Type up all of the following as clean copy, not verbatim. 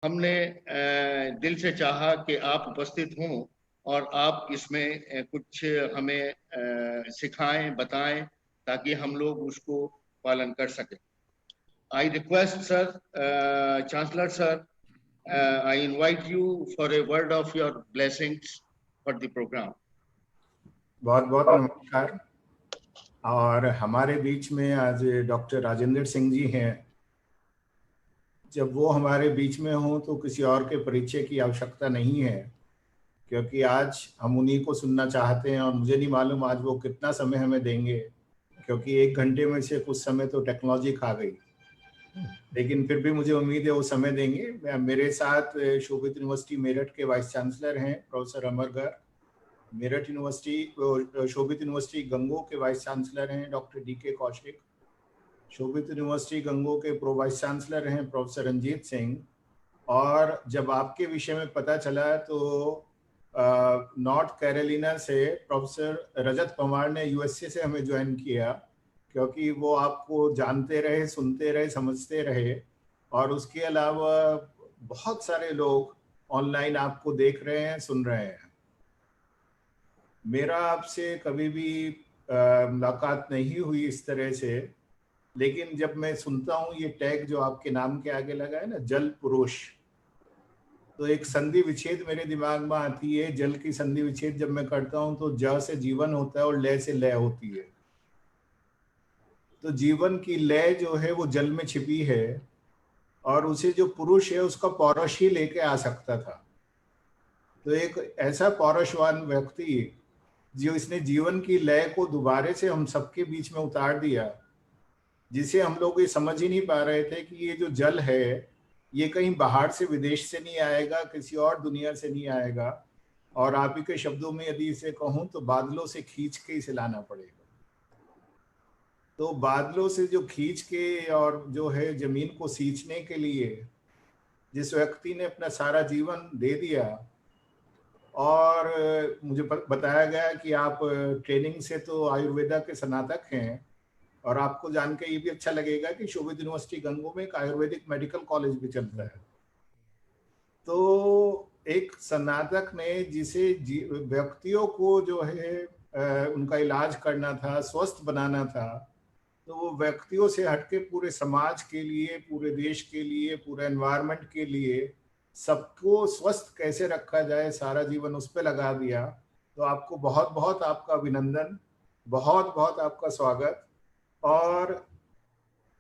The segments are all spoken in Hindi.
हमने दिल से चाहा कि आप उपस्थित हों और आप इसमें कुछ हमें सिखाएं, बताएं, ताकि हम लोग उसको पालन कर सकें। I request, sir, Chancellor, sir, I invite you for a word of your blessings for the program. बहुत बहुत नमस्कार। और हमारे बीच में आज डॉक्टर राजेंद्र सिंह जी हैं। जब वो हमारे बीच में हों तो किसी और के परिचय की आवश्यकता नहीं है, क्योंकि आज हम उन्हीं को सुनना चाहते हैं। और मुझे नहीं मालूम आज वो कितना समय हमें देंगे, क्योंकि 1 घंटे में से कुछ समय तो टेक्नोलॉजी खा गई, लेकिन फिर भी मुझे उम्मीद है वो समय देंगे। मेरे साथ शोभित यूनिवर्सिटी मेरठ के वाइस चांसलर हैं प्रोफेसर अमर गर्ग, मेरठ यूनिवर्सिटी शोभित यूनिवर्सिटी गंगो के वाइस चांसलर हैं डॉक्टर DK कौशिक, शोभित यूनिवर्सिटी गंगो के प्रो वाइस चांसलर हैं प्रोफेसर रंजीत सिंह। और जब आपके विषय में पता चला तो नॉर्थ कैरोलिना से प्रोफेसर रजत पवार ने USA से हमें ज्वाइन किया, क्योंकि वो आपको जानते रहे, सुनते रहे, समझते रहे। और उसके अलावा बहुत सारे लोग ऑनलाइन आपको देख रहे हैं, सुन रहे हैं। मेरा आपसे कभी भी मुलाकात नहीं हुई इस तरह से, लेकिन जब मैं सुनता हूँ ये टैग जो आपके नाम के आगे लगा है ना, जल पुरुष, तो एक संधि विच्छेद मेरे दिमाग में आती है। जल की संधि विच्छेद जब मैं करता हूँ तो ज से जीवन होता है और लय से लय होती है। तो जीवन की लय जो है वो जल में छिपी है, और उसे जो पुरुष है उसका पौरुष ही लेके आ सकता था। तो एक ऐसा पौरुषवान व्यक्ति जो इसने जीवन की लय को दोबारे से हम सबके बीच में उतार दिया, जिसे हम लोग ये समझ ही नहीं पा रहे थे कि ये जो जल है ये कहीं बाहर से, विदेश से नहीं आएगा, किसी और दुनिया से नहीं आएगा। और आप ही के शब्दों में यदि इसे कहूँ तो बादलों से खींच के इसे लाना पड़ेगा। तो बादलों से जो खींच के और जो है जमीन को सींचने के लिए जिस व्यक्ति ने अपना सारा जीवन दे दिया, और मुझे बताया गया कि आप ट्रेनिंग से तो आयुर्वेदा के स्नातक हैं, और आपको जान के ये भी अच्छा लगेगा कि शोभित यूनिवर्सिटी गंगो में एक आयुर्वेदिक मेडिकल कॉलेज भी चलता है। तो एक स्नातक ने जिसे व्यक्तियों को जो है उनका इलाज करना था, स्वस्थ बनाना था, तो वो व्यक्तियों से हटके पूरे समाज के लिए, पूरे देश के लिए, पूरे एनवायरनमेंट के लिए, सबको स्वस्थ कैसे रखा जाए, सारा जीवन उस पर लगा दिया। तो आपको बहुत बहुत आपका अभिनंदन, बहुत बहुत आपका स्वागत। और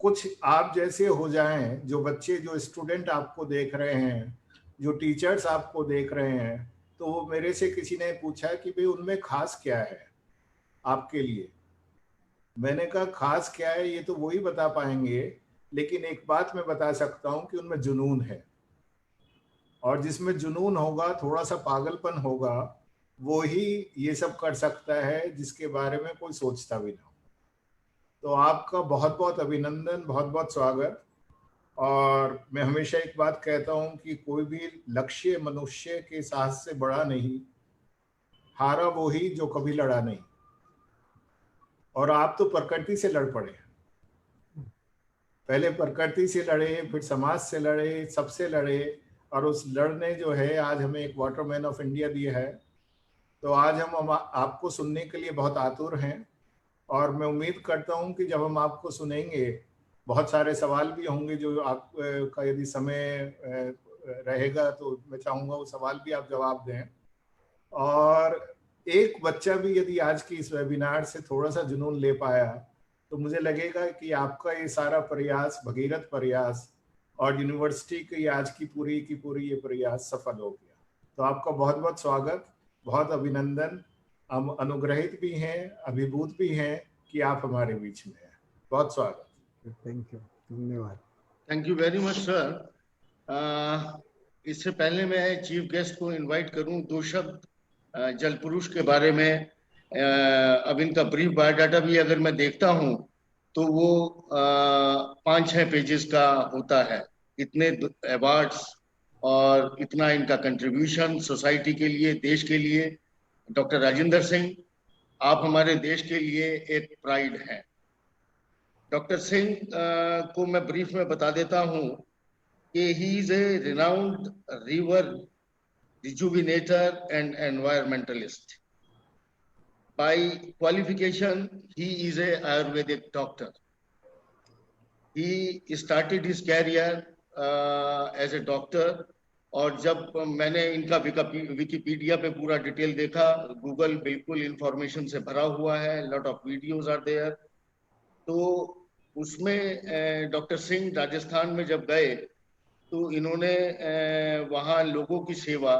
कुछ आप जैसे हो जाएं, जो बच्चे, जो स्टूडेंट आपको देख रहे हैं, जो टीचर्स आपको देख रहे हैं, तो वो मेरे से किसी ने पूछा कि भाई उनमें खास क्या है आपके लिए। मैंने कहा खास क्या है ये तो वही बता पाएंगे, लेकिन एक बात मैं बता सकता हूँ कि उनमें जुनून है। और जिसमें जुनून होगा, थोड़ा सा पागलपन होगा, वो ही ये सब कर सकता है जिसके बारे में कोई सोचता भी ना हो। तो आपका बहुत बहुत अभिनंदन, बहुत बहुत स्वागत। और मैं हमेशा एक बात कहता हूँ कि कोई भी लक्ष्य मनुष्य के साहस से बड़ा नहीं, हारा वो ही जो कभी लड़ा नहीं। और आप तो प्रकृति से लड़ पड़े, पहले प्रकृति से लड़े, फिर समाज से लड़े, सबसे लड़े, और उस लड़ने जो है आज हमें एक वाटरमैन ऑफ इंडिया दिया है। तो आज हम आपको सुनने के लिए बहुत आतुर हैं, और मैं उम्मीद करता हूं कि जब हम आपको सुनेंगे, बहुत सारे सवाल भी होंगे जो आपका यदि समय रहेगा तो मैं चाहूँगा वो सवाल भी आप जवाब दें। और एक बच्चा भी यदि आज की इस वेबिनार से थोड़ा सा जुनून ले पाया, तो मुझे लगेगा कि आपका ये सारा प्रयास, भगीरथ प्रयास, और यूनिवर्सिटी की आज की पूरी ये प्रयास सफल हो गया। तो आपका बहुत बहुत स्वागत, बहुत अभिनंदन। हम अनुग्रहित भी हैं, अभिभूत भी हैं कि आप हमारे बीच में हैं। बहुत स्वागत। थैंक यू, धन्यवाद। Thank you very much sir. इससे पहले मैं चीफ गेस्ट को इनवाइट करूं, 2 शब्द जल पुरुष के बारे में। अब इनका ब्रीफ बायोडाटा भी अगर मैं देखता हूं तो वो 5-6 पेजेस का होता है। इतने अवार्ड्स और इतना इनका कंट्रीब्यूशन सोसाइटी के लिए, देश के लिए। डॉक्टर राजेंद्र सिंह, आप हमारे देश के लिए एक प्राइड हैं। डॉक्टर सिंह को मैं ब्रीफ में बता देता हूं he is a renowned river rejuvenator and environmentalist. By qualification, he is a Ayurvedic doctor. He started his career as a doctor. और जब मैंने इनका विकिपीडिया पे पूरा डिटेल देखा, गूगल बिल्कुल इंफॉर्मेशन से भरा हुआ है, lot of videos are there, तो उसमें डॉक्टर सिंह राजस्थान में जब गए तो इन्होंने वहाँ लोगों की सेवा,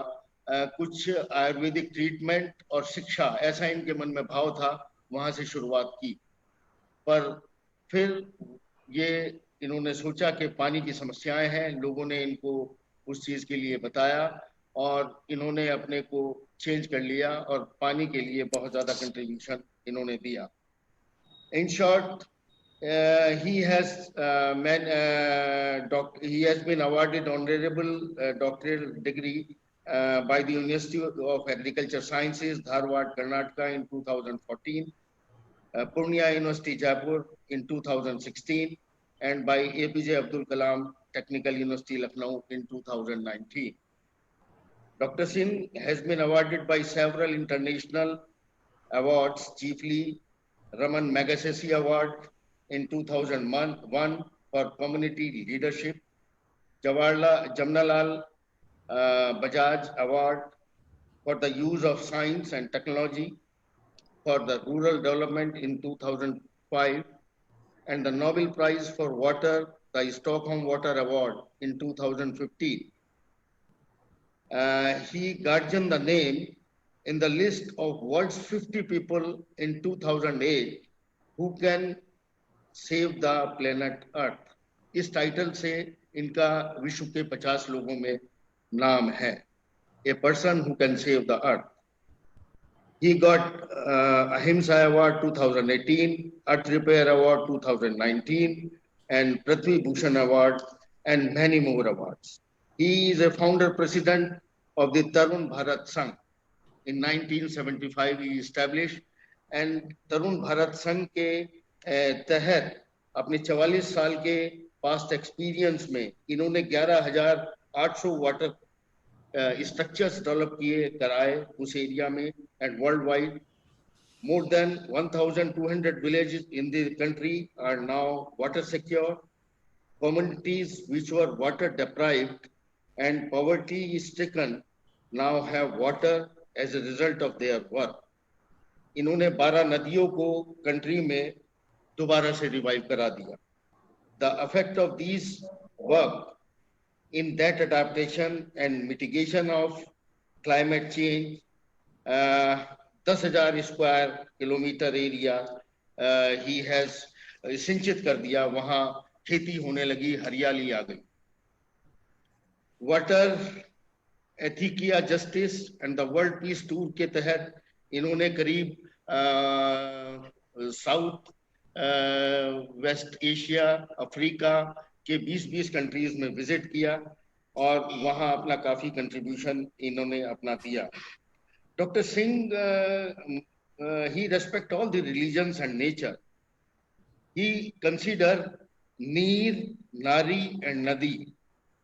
कुछ आयुर्वेदिक ट्रीटमेंट और शिक्षा, ऐसा इनके मन में भाव था, वहां से शुरुआत की। पर फिर ये इन्होंने सोचा कि पानी की समस्याएं हैं, लोगों ने इनको उस चीज के लिए बताया और इन्होंने अपने को चेंज कर लिया और पानी के लिए बहुत ज्यादा कंट्रीब्यूशन इन्होंने दिया। In short, he has been awarded honorable doctoral degree by the University of Agriculture Sciences, Dharwad, Karnataka in 2014, Purnia University, Jaipur in 2016, and by APJ Abdul Kalam Technical University, Lucknow in 2019. Dr. Singh has been awarded by several international awards, chiefly Raman Magsaysay Award in 2001 for community leadership, Jamnalal Bajaj Award for the use of science and technology for the rural development in 2005, and the Nobel Prize for Water, the Stockholm Water Award in 2015. He guardianed the name in the list of world's 50 people in 2008 who can save the planet Earth. इस टाइटल से इनका विश्व के 50 लोगों में नाम है, a person who can save the earth. He got Ahimsa Award 2018, Earth Repair Award 2019, and Prithvi Bhushan Award, and many more awards. He is a founder president of the Tarun Bharat Sangh. In 1975 he established, and Tarun Bharat Sangh के तहत अपने 44 साल के पास्ट एक्सपीरियंस में इन्होंने 11,800 वाटर structures डेवलप किए कराए उस एरिया में, and worldwide more than 1,200 villages in the country are now water secure. Communities which were water deprived and poverty stricken now have water as a result of their work. इन्होंने 12 नदियों को कंट्री में दोबारा से रिवाइव करा दिया. The effect of these work in that adaptation and mitigation of climate change, 10,000 square kilometer area he has सिंचित कर दिया, वहां खेती होने लगी, हरियाली आ गई. वाटर एथिकिया justice and the world peace tour के तहत इन्होंने करीब साउथ वेस्ट एशिया, अफ्रीका के 20-20 कंट्रीज में विजिट किया और वहां अपना काफी कंट्रीब्यूशन इन्होंने अपना दिया. Doctor Singh he respect all the religions and nature. He consider Neer, Nari and Nadi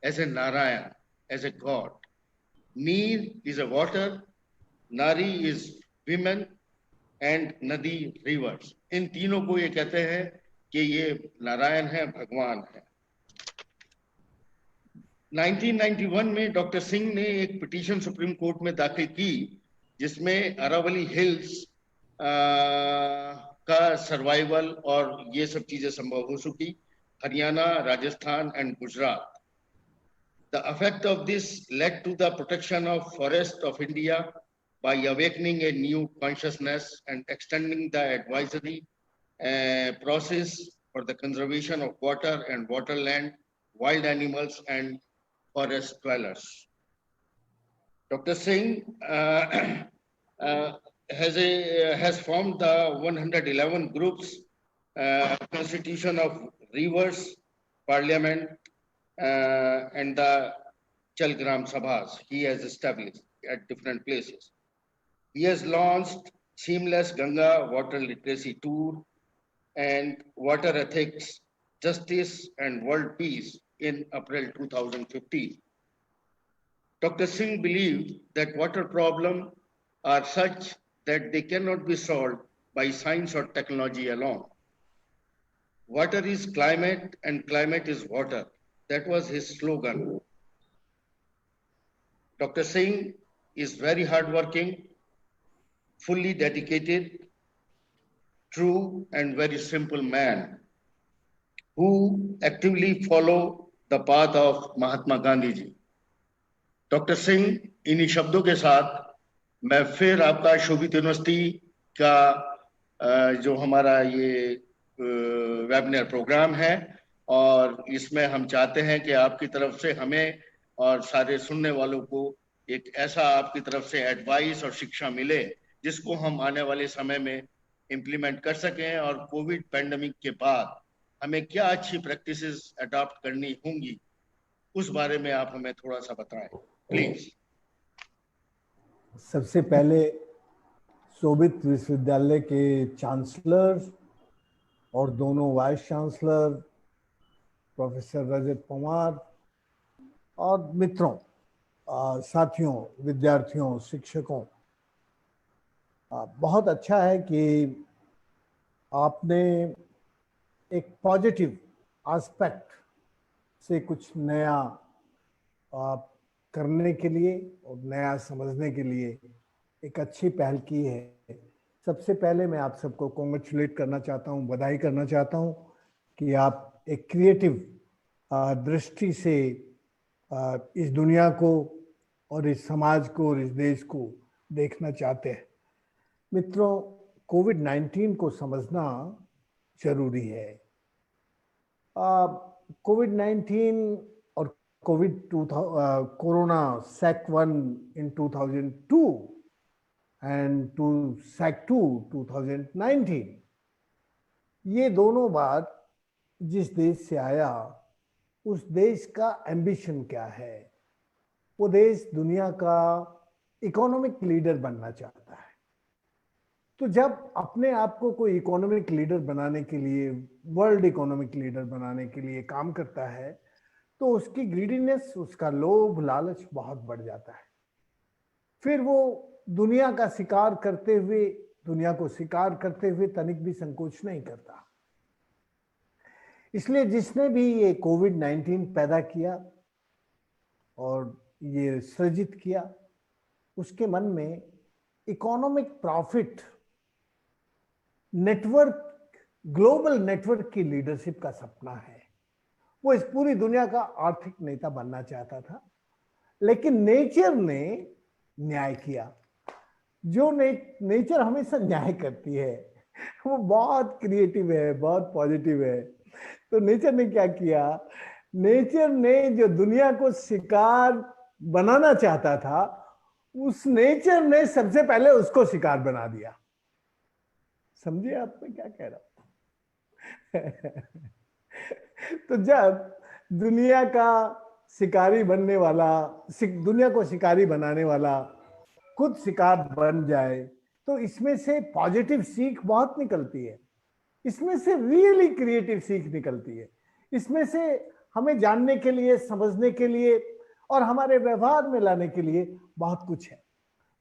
as a Narayan, as a god. Neer is a water, Nari is women and Nadi rivers. इन तीनों को ये कहते हैं कि ये नारायण है, भगवान है. 1991 में डॉक्टर सिंह ने एक पिटीशन सुप्रीम कोर्ट में दाखिल की जिसमें अरावली हिल्स का सर्वाइवल और ये सब चीजें संभव हो सकी, Haryana, Rajasthan and Gujarat. The effect of this led to the protection of forest of India by awakening a new consciousness and extending the advisory process for the conservation of water and waterland, wild animals and forest dwellers. Dr. Singh has formed the 111 groups, constitution of rivers, parliament, and the Chalgram Sabhas he has established at different places. He has launched Seamless Ganga Water Literacy Tour and Water Ethics, Justice and World Peace in April 2015. Dr. Singh believed that water problems are such that they cannot be solved by science or technology alone. Water is climate and climate is water. That was his slogan. Dr. Singh is very hardworking, fully dedicated, true and very simple man who actively follow the path of Mahatma Gandhi ji. Doctor Singh, इन्हीं शब्दों के साथ मैं फिर आपका शोभित यूनिवर्सिटी का जो हमारा ये वेबिनार प्रोग्राम है, और इसमें हम चाहते हैं कि आपकी तरफ से हमें और सारे सुनने वालों को एक ऐसा आपकी तरफ से एडवाइस और शिक्षा मिले जिसको हम आने वाले समय में इम्प्लीमेंट कर सकें, और कोविड पैंडेमिक के बाद हमें क्या अच्छी प्रैक्टिसेस अडॉप्ट करनी होंगी उस बारे में आप हमें थोड़ा सा बताएं प्लीज। सबसे पहले शोभित विश्वविद्यालय के चांसलर और दोनों वाइस चांसलर प्रोफेसर रजत पवार और मित्रों, साथियों, विद्यार्थियों, शिक्षकों, बहुत अच्छा है कि आपने एक पॉजिटिव एस्पेक्ट से कुछ नया करने के लिए और नया समझने के लिए एक अच्छी पहल की है। सबसे पहले मैं आप सबको कॉन्ग्रेचुलेट करना चाहता हूँ, बधाई करना चाहता हूँ कि आप एक क्रिएटिव दृष्टि से इस दुनिया को और इस समाज को और इस देश को देखना चाहते हैं। मित्रों, कोविड-19 को समझना जरूरी है। कोविड-19 और corona SAC-1 in 2002 and SAC-2 2019, ये दोनों बार जिस देश से आया उस देश का एम्बिशन क्या है? वो देश दुनिया का इकोनॉमिक लीडर बनना चाहता है। तो जब अपने आप को कोई इकोनॉमिक लीडर बनाने के लिए, वर्ल्ड इकोनॉमिक लीडर बनाने के लिए काम करता है तो उसकी ग्रीडीनेस, उसका लोभ लालच बहुत बढ़ जाता है। फिर वो दुनिया का शिकार करते हुए, दुनिया को शिकार करते हुए तनिक भी संकोच नहीं करता। इसलिए जिसने भी ये कोविड-19 पैदा किया और ये सृजित किया, उसके मन में economic profit, network, global network की लीडरशिप का सपना है। वो इस पूरी दुनिया का आर्थिक नेता बनना चाहता था, लेकिन नेचर ने न्याय किया। जो नेचर हमेशा न्याय करती है, वो बहुत क्रिएटिव है, बहुत पॉजिटिव है। तो नेचर ने क्या किया? नेचर ने जो दुनिया को शिकार बनाना चाहता था, उस नेचर ने सबसे पहले उसको शिकार बना दिया। समझिए आप मैं क्या कह रहा हूं? तो जब दुनिया का शिकारी बनने वाला, दुनिया को शिकारी बनाने वाला खुद शिकार बन जाए, तो इसमें से पॉजिटिव सीख बहुत निकलती है, इसमें से रियली क्रिएटिव सीख निकलती है, इसमें से हमें जानने के लिए, समझने के लिए और हमारे व्यवहार में लाने के लिए बहुत कुछ है।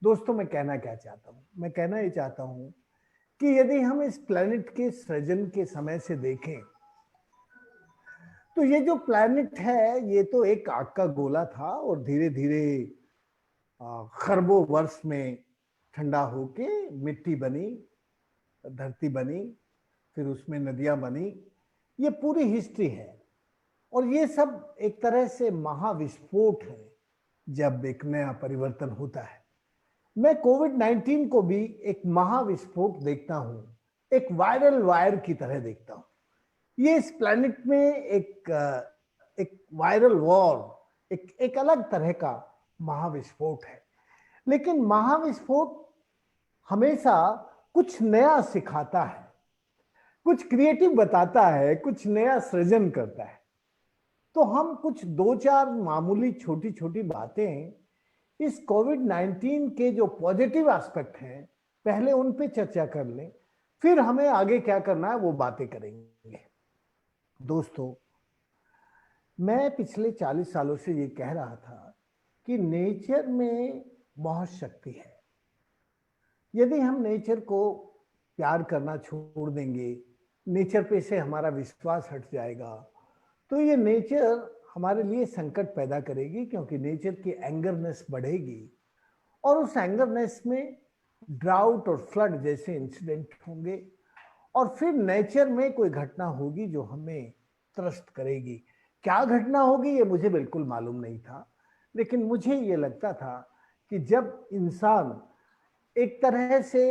दोस्तों, मैं कहना क्या चाहता हूँ? मैं कहना ये चाहता हूँ कि यदि हम इस प्लेनेट के सृजन के समय से देखें तो ये जो प्लेनेट है, ये तो एक आग का गोला था और धीरे धीरे खरबों वर्ष में ठंडा होके मिट्टी बनी, धरती बनी, फिर उसमें नदियां बनी। ये पूरी हिस्ट्री है और ये सब एक तरह से महाविस्फोट है जब एक नया परिवर्तन होता है। मैं कोविड-19 को भी एक महाविस्फोट देखता हूं, एक वायरल वायर की तरह देखता हूं। ये इस प्लेनेट में एक वायरल वॉर, एक अलग तरह का महाविस्फोट है। लेकिन महाविस्फोट हमेशा कुछ नया सिखाता है, कुछ क्रिएटिव बताता है, कुछ नया सृजन करता है। तो हम कुछ 2-4 मामूली छोटी छोटी बातें इस कोविड-19 के जो पॉजिटिव एस्पेक्ट हैं, पहले उन पे चर्चा कर लें, फिर हमें आगे क्या करना है वो बातें करेंगे। दोस्तों, मैं पिछले 40 सालों से ये कह रहा था कि नेचर में बहुत शक्ति है। यदि हम नेचर को प्यार करना छोड़ देंगे, नेचर पे से हमारा विश्वास हट जाएगा, तो ये नेचर हमारे लिए संकट पैदा करेगी, क्योंकि नेचर की एंगरनेस बढ़ेगी और उस एंगरनेस में ड्राउट और फ्लड जैसे इंसिडेंट होंगे और फिर नेचर में कोई घटना होगी जो हमें त्रस्त करेगी। क्या घटना होगी ये मुझे बिल्कुल मालूम नहीं था, लेकिन मुझे ये लगता था कि जब इंसान एक तरह से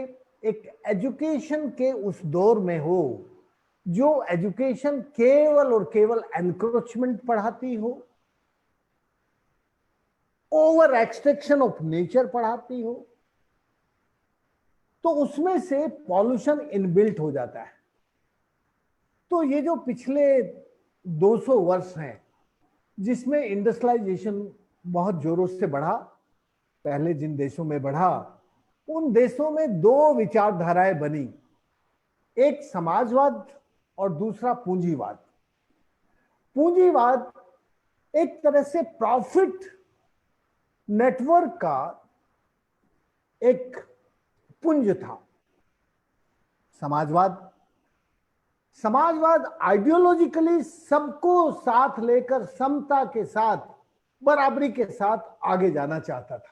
एक एजुकेशन के उस दौर में हो, जो एजुकेशन केवल और केवल एनक्रोचमेंट पढ़ाती हो, ओवर एक्सट्रैक्शन ऑफ नेचर पढ़ाती हो, तो उसमें से पॉल्यूशन इनबिल्ट हो जाता है। तो ये जो पिछले 200 वर्ष हैं जिसमें इंडस्ट्रियलाइजेशन बहुत जोरों से बढ़ा, पहले जिन देशों में बढ़ा उन देशों में दो विचारधाराएं बनी, एक समाजवाद और दूसरा पूंजीवाद। पूंजीवाद एक तरह से प्रॉफिट नेटवर्क का एक पुंज था। समाजवाद आइडियोलॉजिकली सबको साथ लेकर समता के साथ, बराबरी के साथ आगे जाना चाहता था।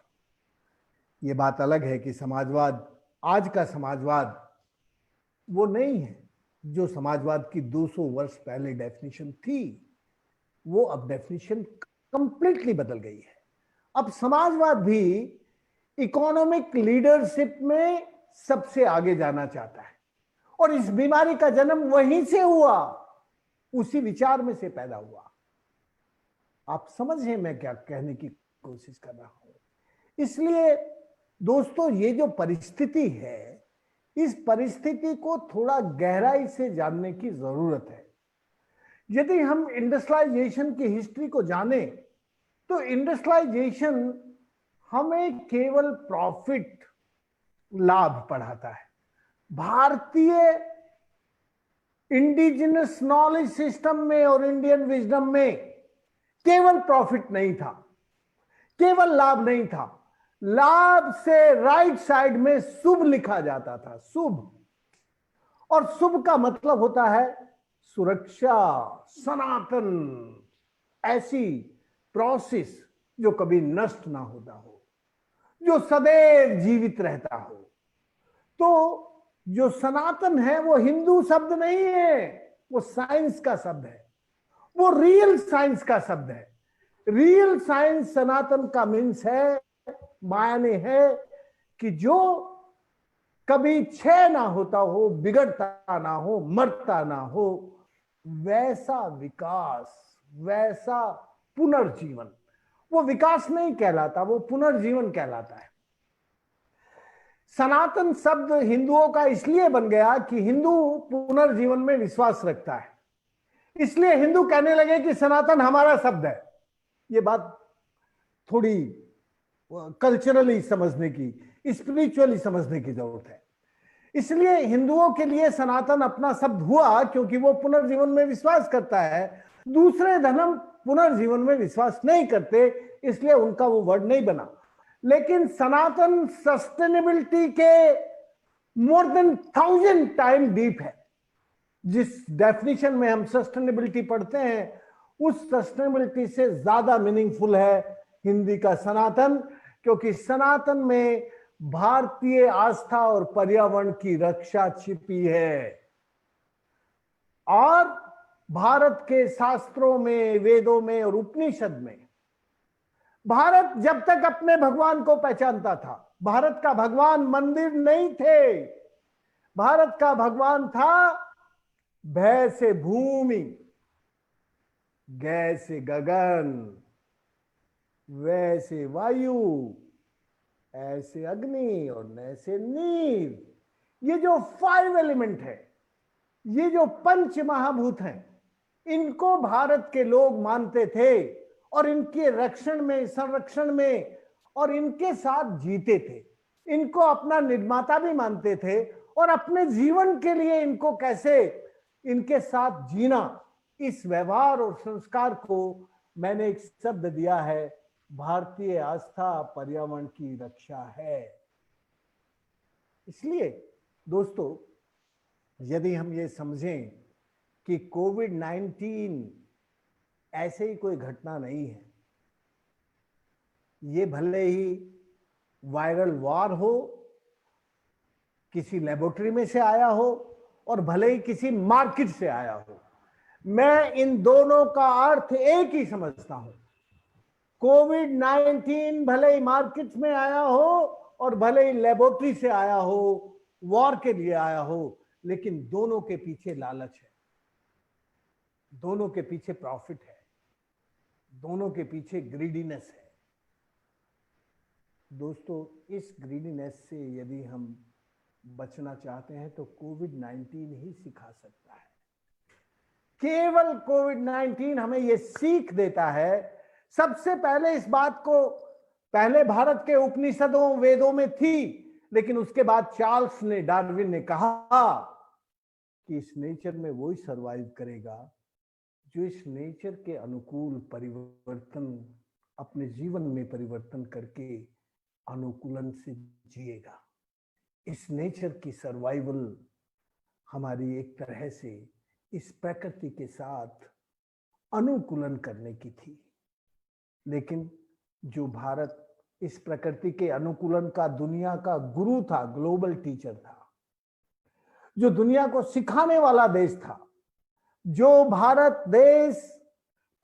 ये बात अलग है कि समाजवाद, आज का समाजवाद वो नहीं है जो समाजवाद की 200 वर्ष पहले डेफिनेशन थी। वो अब डेफिनेशन कंप्लीटली बदल गई है। अब समाजवाद भी इकोनॉमिक लीडरशिप में सबसे आगे जाना चाहता है और इस बीमारी का जन्म वहीं से हुआ, उसी विचार में से पैदा हुआ। आप समझे मैं क्या कहने की कोशिश कर रहा हूं। इसलिए दोस्तों, ये जो परिस्थिति है, इस परिस्थिति को थोड़ा गहराई से जानने की जरूरत है। यदि हम इंडस्ट्रियलाइजेशन की हिस्ट्री को जाने तो इंडस्ट्रियलाइजेशन हमें केवल प्रॉफिट, लाभ पढ़ाता है। भारतीय इंडिजिनस नॉलेज सिस्टम में और इंडियन विजडम में केवल प्रॉफिट नहीं था, केवल लाभ नहीं था। लाभ से राइट साइड में शुभ लिखा जाता था, शुभ। और शुभ का मतलब होता है सुरक्षा, सनातन, ऐसी प्रोसेस जो कभी नष्ट ना होता हो, जो सदैव जीवित रहता हो। तो जो सनातन है वो हिंदू शब्द नहीं है, वो साइंस का शब्द है, वो रियल साइंस का शब्द है। रियल साइंस सनातन का मीन्स है, मायने है कि जो कभी क्षय ना होता हो, बिगड़ता ना हो, मरता ना हो, वैसा विकास, वैसा पुनर्जीवन। वो विकास नहीं कहलाता, वो पुनर्जीवन कहलाता है। सनातन शब्द हिंदुओं का इसलिए बन गया कि हिंदू पुनर्जीवन में विश्वास रखता है, इसलिए हिंदू कहने लगे कि सनातन हमारा शब्द है। ये बात थोड़ी कल्चरली समझने की, स्पिरिचुअली समझने की जरूरत है। इसलिए हिंदुओं के लिए सनातन अपना शब्द हुआ क्योंकि वो पुनर्जीवन में विश्वास करता है। दूसरे धर्म पुनर्जीवन में विश्वास नहीं करते, इसलिए उनका वो वर्ड नहीं बना। लेकिन सनातन सस्टेनेबिलिटी के मोर देन 1000 टाइम डीप है। जिस डेफिनेशन में हम सस्टेनेबिलिटी पढ़ते हैं, उस सस्टेनेबिलिटी से ज्यादा मीनिंगफुल है हिंदी का सनातन, क्योंकि सनातन में भारतीय आस्था और पर्यावरण की रक्षा छिपी है। और भारत के शास्त्रों में, वेदों में और उपनिषद में भारत जब तक अपने भगवान को पहचानता था, भारत का भगवान मंदिर नहीं थे, भारत का भगवान था भय से भूमि, गै से गगन, वैसे वायु, ऐसे अग्नि और नैसे नीर। ये जो 5 एलिमेंट है, ये जो पंच महाभूत हैं, इनको भारत के लोग मानते थे और इनके रक्षण में, संरक्षण में और इनके साथ जीते थे। इनको अपना निर्माता भी मानते थे और अपने जीवन के लिए इनको कैसे इनके साथ जीना, इस व्यवहार और संस्कार को मैंने एक शब्द दिया है, भारतीय आस्था पर्यावरण की रक्षा है। इसलिए दोस्तों, यदि हम ये समझें कि कोविड-19 ऐसे ही कोई घटना नहीं है, ये भले ही वायरल वार हो, किसी लेबोरेटरी में से आया हो, और भले ही किसी मार्केट से आया हो, मैं इन दोनों का अर्थ एक ही समझता हूं। कोविड-19 भले ही मार्केट में आया हो और भले ही लेबोरेटरी से आया हो, वॉर के लिए आया हो, लेकिन दोनों के पीछे लालच है, दोनों के पीछे प्रॉफिट है, दोनों के पीछे ग्रीडीनेस है। दोस्तों, इस ग्रीडीनेस से यदि हम बचना चाहते हैं तो कोविड-19 ही सिखा सकता है। केवल कोविड-19 हमें यह सीख देता है। सबसे पहले इस बात को पहले भारत के उपनिषदों वेदों में थी, लेकिन उसके बाद चार्ल्स ने डार्विन ने कहा कि इस नेचर में वही सरवाइव करेगा जो इस नेचर के अनुकूल परिवर्तन, अपने जीवन में परिवर्तन करके अनुकूलन से जिएगा। इस नेचर की सर्वाइवल हमारी एक तरह से इस प्रकृति के साथ अनुकूलन करने की थी। लेकिन जो भारत इस प्रकृति के अनुकूलन का दुनिया का गुरु था, ग्लोबल टीचर था, जो दुनिया को सिखाने वाला देश था, जो भारत देश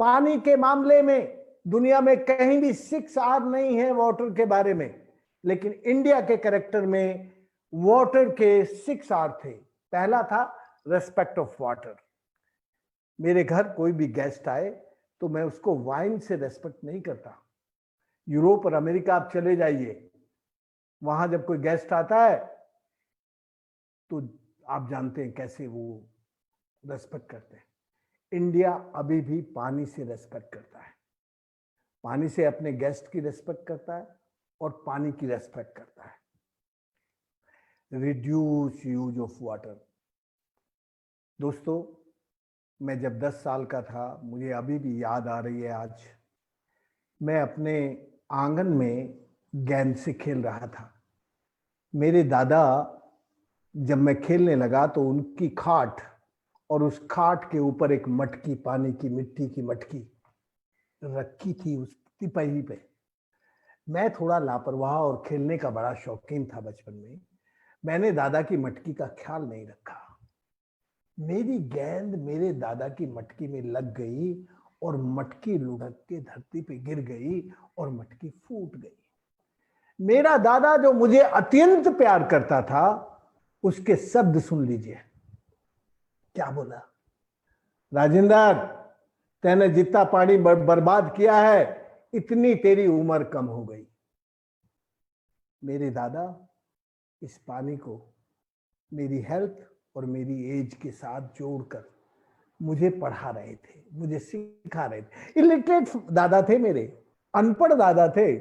पानी के मामले में दुनिया में कहीं भी 6R नहीं है वाटर के बारे में, लेकिन इंडिया के कैरेक्टर में वाटर के 6R थे। पहला था रेस्पेक्ट ऑफ वाटर। मेरे घर कोई भी गेस्ट आए तो मैं उसको वाइन से रेस्पेक्ट नहीं करता। यूरोप और अमेरिका आप चले जाइए, वहां जब कोई गेस्ट आता है तो आप जानते हैं कैसे वो रेस्पेक्ट करते हैं। इंडिया अभी भी पानी से रेस्पेक्ट करता है, पानी से अपने गेस्ट की रेस्पेक्ट करता है और पानी की रेस्पेक्ट करता है। Reduce use of water. दोस्तों, मैं जब 10 साल का था, मुझे अभी भी याद आ रही है आज, मैं अपने आंगन में गेंद से खेल रहा था। मेरे दादा, जब मैं खेलने लगा तो उनकी खाट और उस खाट के ऊपर एक मटकी, पानी की मिट्टी की मटकी रखी थी उस तिपाही पे। मैं थोड़ा लापरवाह और खेलने का बड़ा शौकीन था बचपन में। मैंने दादा की मटकी का ख्याल नहीं रखा। मेरी गेंद मेरे दादा की मटकी में लग गई और मटकी लुढ़क के धरती पे गिर गई और मटकी फूट गई। मेरा दादा, जो मुझे अत्यंत प्यार करता था, उसके शब्द सुन लीजिए। क्या बोला? राजेंद्र, तैने जितना पानी बर्बाद किया है, इतनी तेरी उम्र कम हो गई। मेरे दादा इस पानी को मेरी हेल्थ और मेरी एज के साथ जोड़कर मुझे पढ़ा रहे थे, मुझे सिखा रहे थे। इलिटरेट दादा थे मेरे, अनपढ़ दादा थे,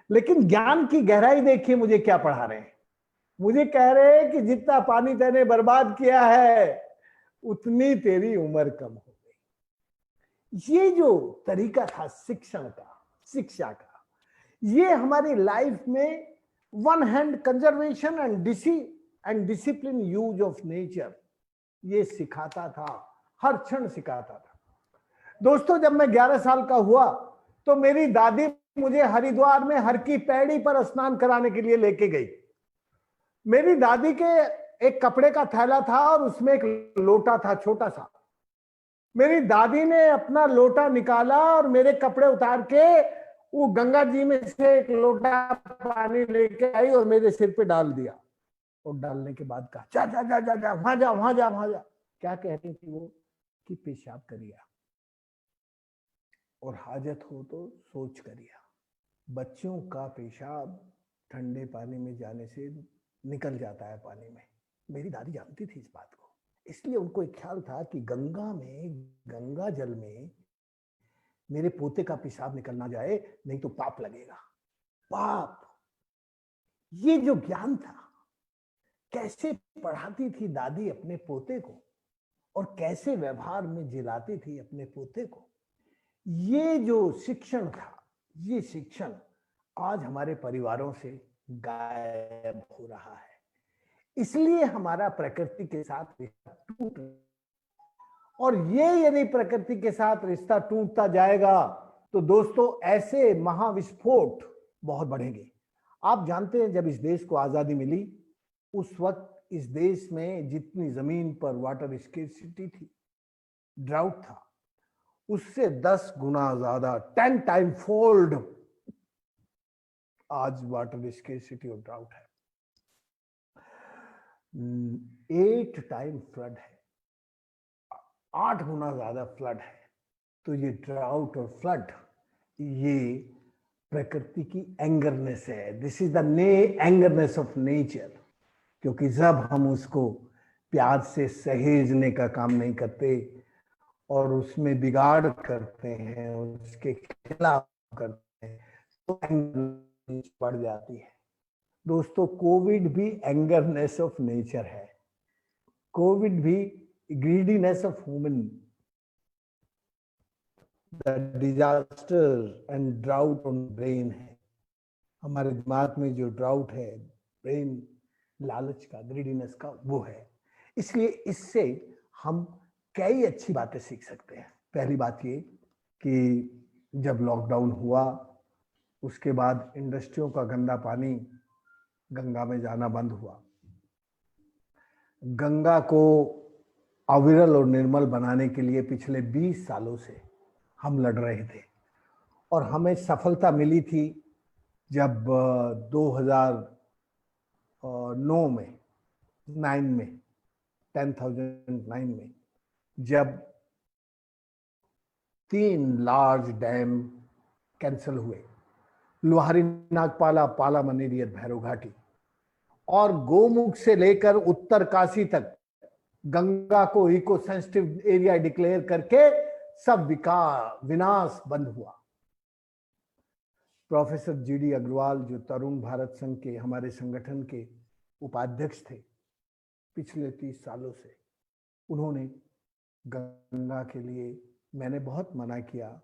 लेकिन ज्ञान की गहराई देखिए मुझे क्या पढ़ा रहे हैं। मुझे कह रहे हैं कि जितना पानी तैने बर्बाद किया है, उतनी तेरी उम्र कम हो गई। ये जो तरीका था शिक्षण का, शिक्षा का, ये हमारी लाइफ में one hand conservation and discipline use of nature, ये सिखाता था, हर क्षण सिखाता था। दोस्तों, जब मैं 11 साल का हुआ तो मेरी दादी मुझे हरिद्वार में हर की पैड़ी पर स्नान कराने के लिए लेके गई। मेरी दादी के एक कपड़े का थैला था और उसमें एक लोटा था छोटा सा। मेरी दादी ने अपना लोटा निकाला और मेरे कपड़े उतार के वो गंगा जी में से एक लोटा पानी लेके आई और मेरे सिर पे डाल दिया। और डालने के बाद कहा, जा जा जा जा जा, वहां जा वहां जा वहां जा। क्या कह रही थी वो? कि पेशाब करिया और हाजत हो तो सोच करिया। बच्चों का पेशाब ठंडे पानी में जाने से निकल जाता है पानी में। मेरी दादी जानती थी इस बात को, इसलिए उनको एक ख्याल था कि गंगा जल में मेरे पोते का पेशाब निकल ना जाए, नहीं तो पाप लगेगा। पाप, ये जो ज्ञान था, कैसे पढ़ाती थी दादी अपने पोते को, और कैसे व्यवहार में जिलाती थी अपने पोते को। ये जो शिक्षण था, ये शिक्षण आज हमारे परिवारों से गायब हो रहा है। इसलिए हमारा प्रकृति के साथ रिश्ता टूट रहा है। और ये यदि प्रकृति के साथ रिश्ता टूटता जाएगा तो दोस्तों ऐसे महाविस्फोट बहुत बढ़ेंगे। आप जानते हैं जब इस देश को आजादी मिली उस वक्त इस देश में जितनी जमीन पर वाटर स्केर्सिटी थी, ड्राउट था, उससे 10 गुना ज्यादा 10 टाइम फोल्ड आज वाटर स्केर्सिटी और ड्राउट है। 8 टाइम फ्लड है, 8 गुना ज्यादा फ्लड है। तो ये ड्राउट और फ्लड ये प्रकृति की एंगरनेस है। This is the angerness of nature. क्योंकि जब हम उसको प्यार से सहेजने का काम नहीं करते और उसमें बिगाड़ करते हैं, उसके खिलाफ करते हैं, तो एंगरनेस बढ़ जाती है। दोस्तों कोविड भी एंगरनेस ऑफ नेचर है। कोविड भी greediness of human. The disaster and drought on brain है। हमारे दिमाग में जो ड्राउट है, ब्रेन लालच का, ग्रीडीनेस का, वो है। इसलिए इससे हम कई अच्छी बातें सीख सकते हैं। पहली बात ये कि जब लॉकडाउन हुआ उसके बाद इंडस्ट्रियों का गंदा पानी गंगा में जाना बंद हुआ। गंगा को अविरल और निर्मल बनाने के लिए पिछले 20 सालों से हम लड़ रहे थे और हमें सफलता मिली थी जब 2009 में 10,009 में जब 3 लार्ज डैम कैंसिल हुए, लोहारी, नागपाला, पाला मनेरियर, भैरव घाटी, और गोमुख से लेकर उत्तर काशी तक गंगा को इको सेंसिटिव एरिया डिक्लेयर करके सब विनाश बंद हुआ। प्रोफेसर जीडी अग्रवाल जो तरुण भारत संघ के हमारे संगठन के उपाध्यक्ष थे पिछले 30 सालों से, उन्होंने गंगा के लिए, मैंने बहुत मना किया।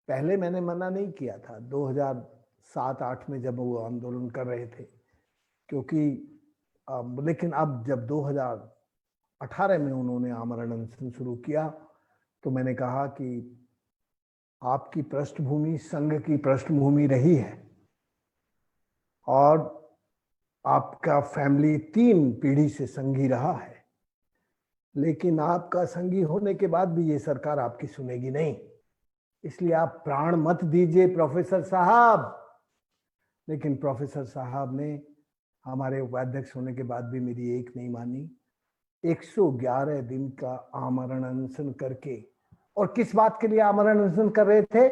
पहले मैंने मना नहीं किया था 2007-8 में जब वो आंदोलन कर रहे थे, क्योंकि लेकिन अब जब 2018 में उन्होंने आमरण अनशन शुरू किया तो मैंने कहा कि आपकी पृष्ठभूमि संघ की पृष्ठभूमि रही है और आपका फैमिली 3 पीढ़ी से संघी रहा है, लेकिन आपका संघी होने के बाद भी ये सरकार आपकी सुनेगी नहीं। इसलिए आप प्राण मत दीजिए प्रोफेसर साहब। लेकिन प्रोफेसर साहब ने हमारे उपाध्यक्ष होने के बाद भी मेरी एक नहीं मानी। 111 दिन का आमरण अनशन करके, और किस बात के लिए आमरण अनशन कर रहे थे?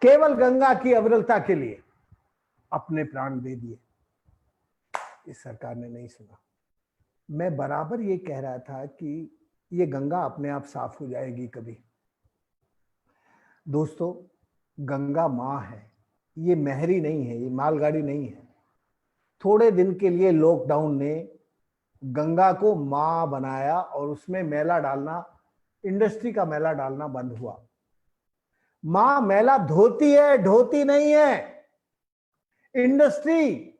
केवल गंगा की अविरलता के लिए अपने प्राण दे दिए। इस सरकार ने नहीं सुना। मैं बराबर ये कह रहा था कि ये गंगा अपने आप साफ हो जाएगी कभी। दोस्तों गंगा माँ है, ये महरी नहीं है, ये मालगाड़ी नहीं है। थोड़े दिन के लिए लॉकडाउन ने गंगा को माँ बनाया और उसमें मैला डालना, इंडस्ट्री का मैला डालना बंद हुआ। माँ मैला धोती है, ढोती नहीं है। इंडस्ट्री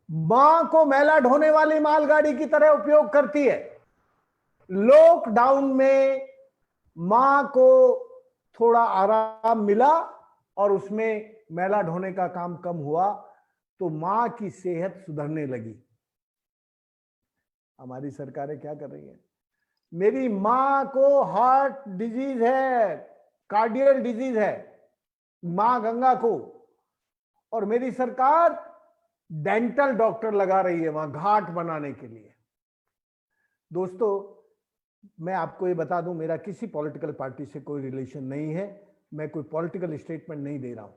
माँ को मैला ढोने वाली मालगाड़ी की तरह उपयोग करती है। लॉकडाउन में माँ को थोड़ा आराम मिला और उसमें मैला ढोने का काम कम हुआ तो माँ की सेहत सुधरने लगी। हमारी सरकारें क्या कर रही हैं? मेरी माँ को हार्ट डिजीज है, कार्डियल डिजीज है, माँ गंगा को, और मेरी सरकार डेंटल डॉक्टर लगा रही है वहां घाट बनाने के लिए। दोस्तों मैं आपको ये बता दूं, मेरा किसी पॉलिटिकल पार्टी से कोई रिलेशन नहीं है, मैं कोई पॉलिटिकल स्टेटमेंट नहीं दे रहा हूं,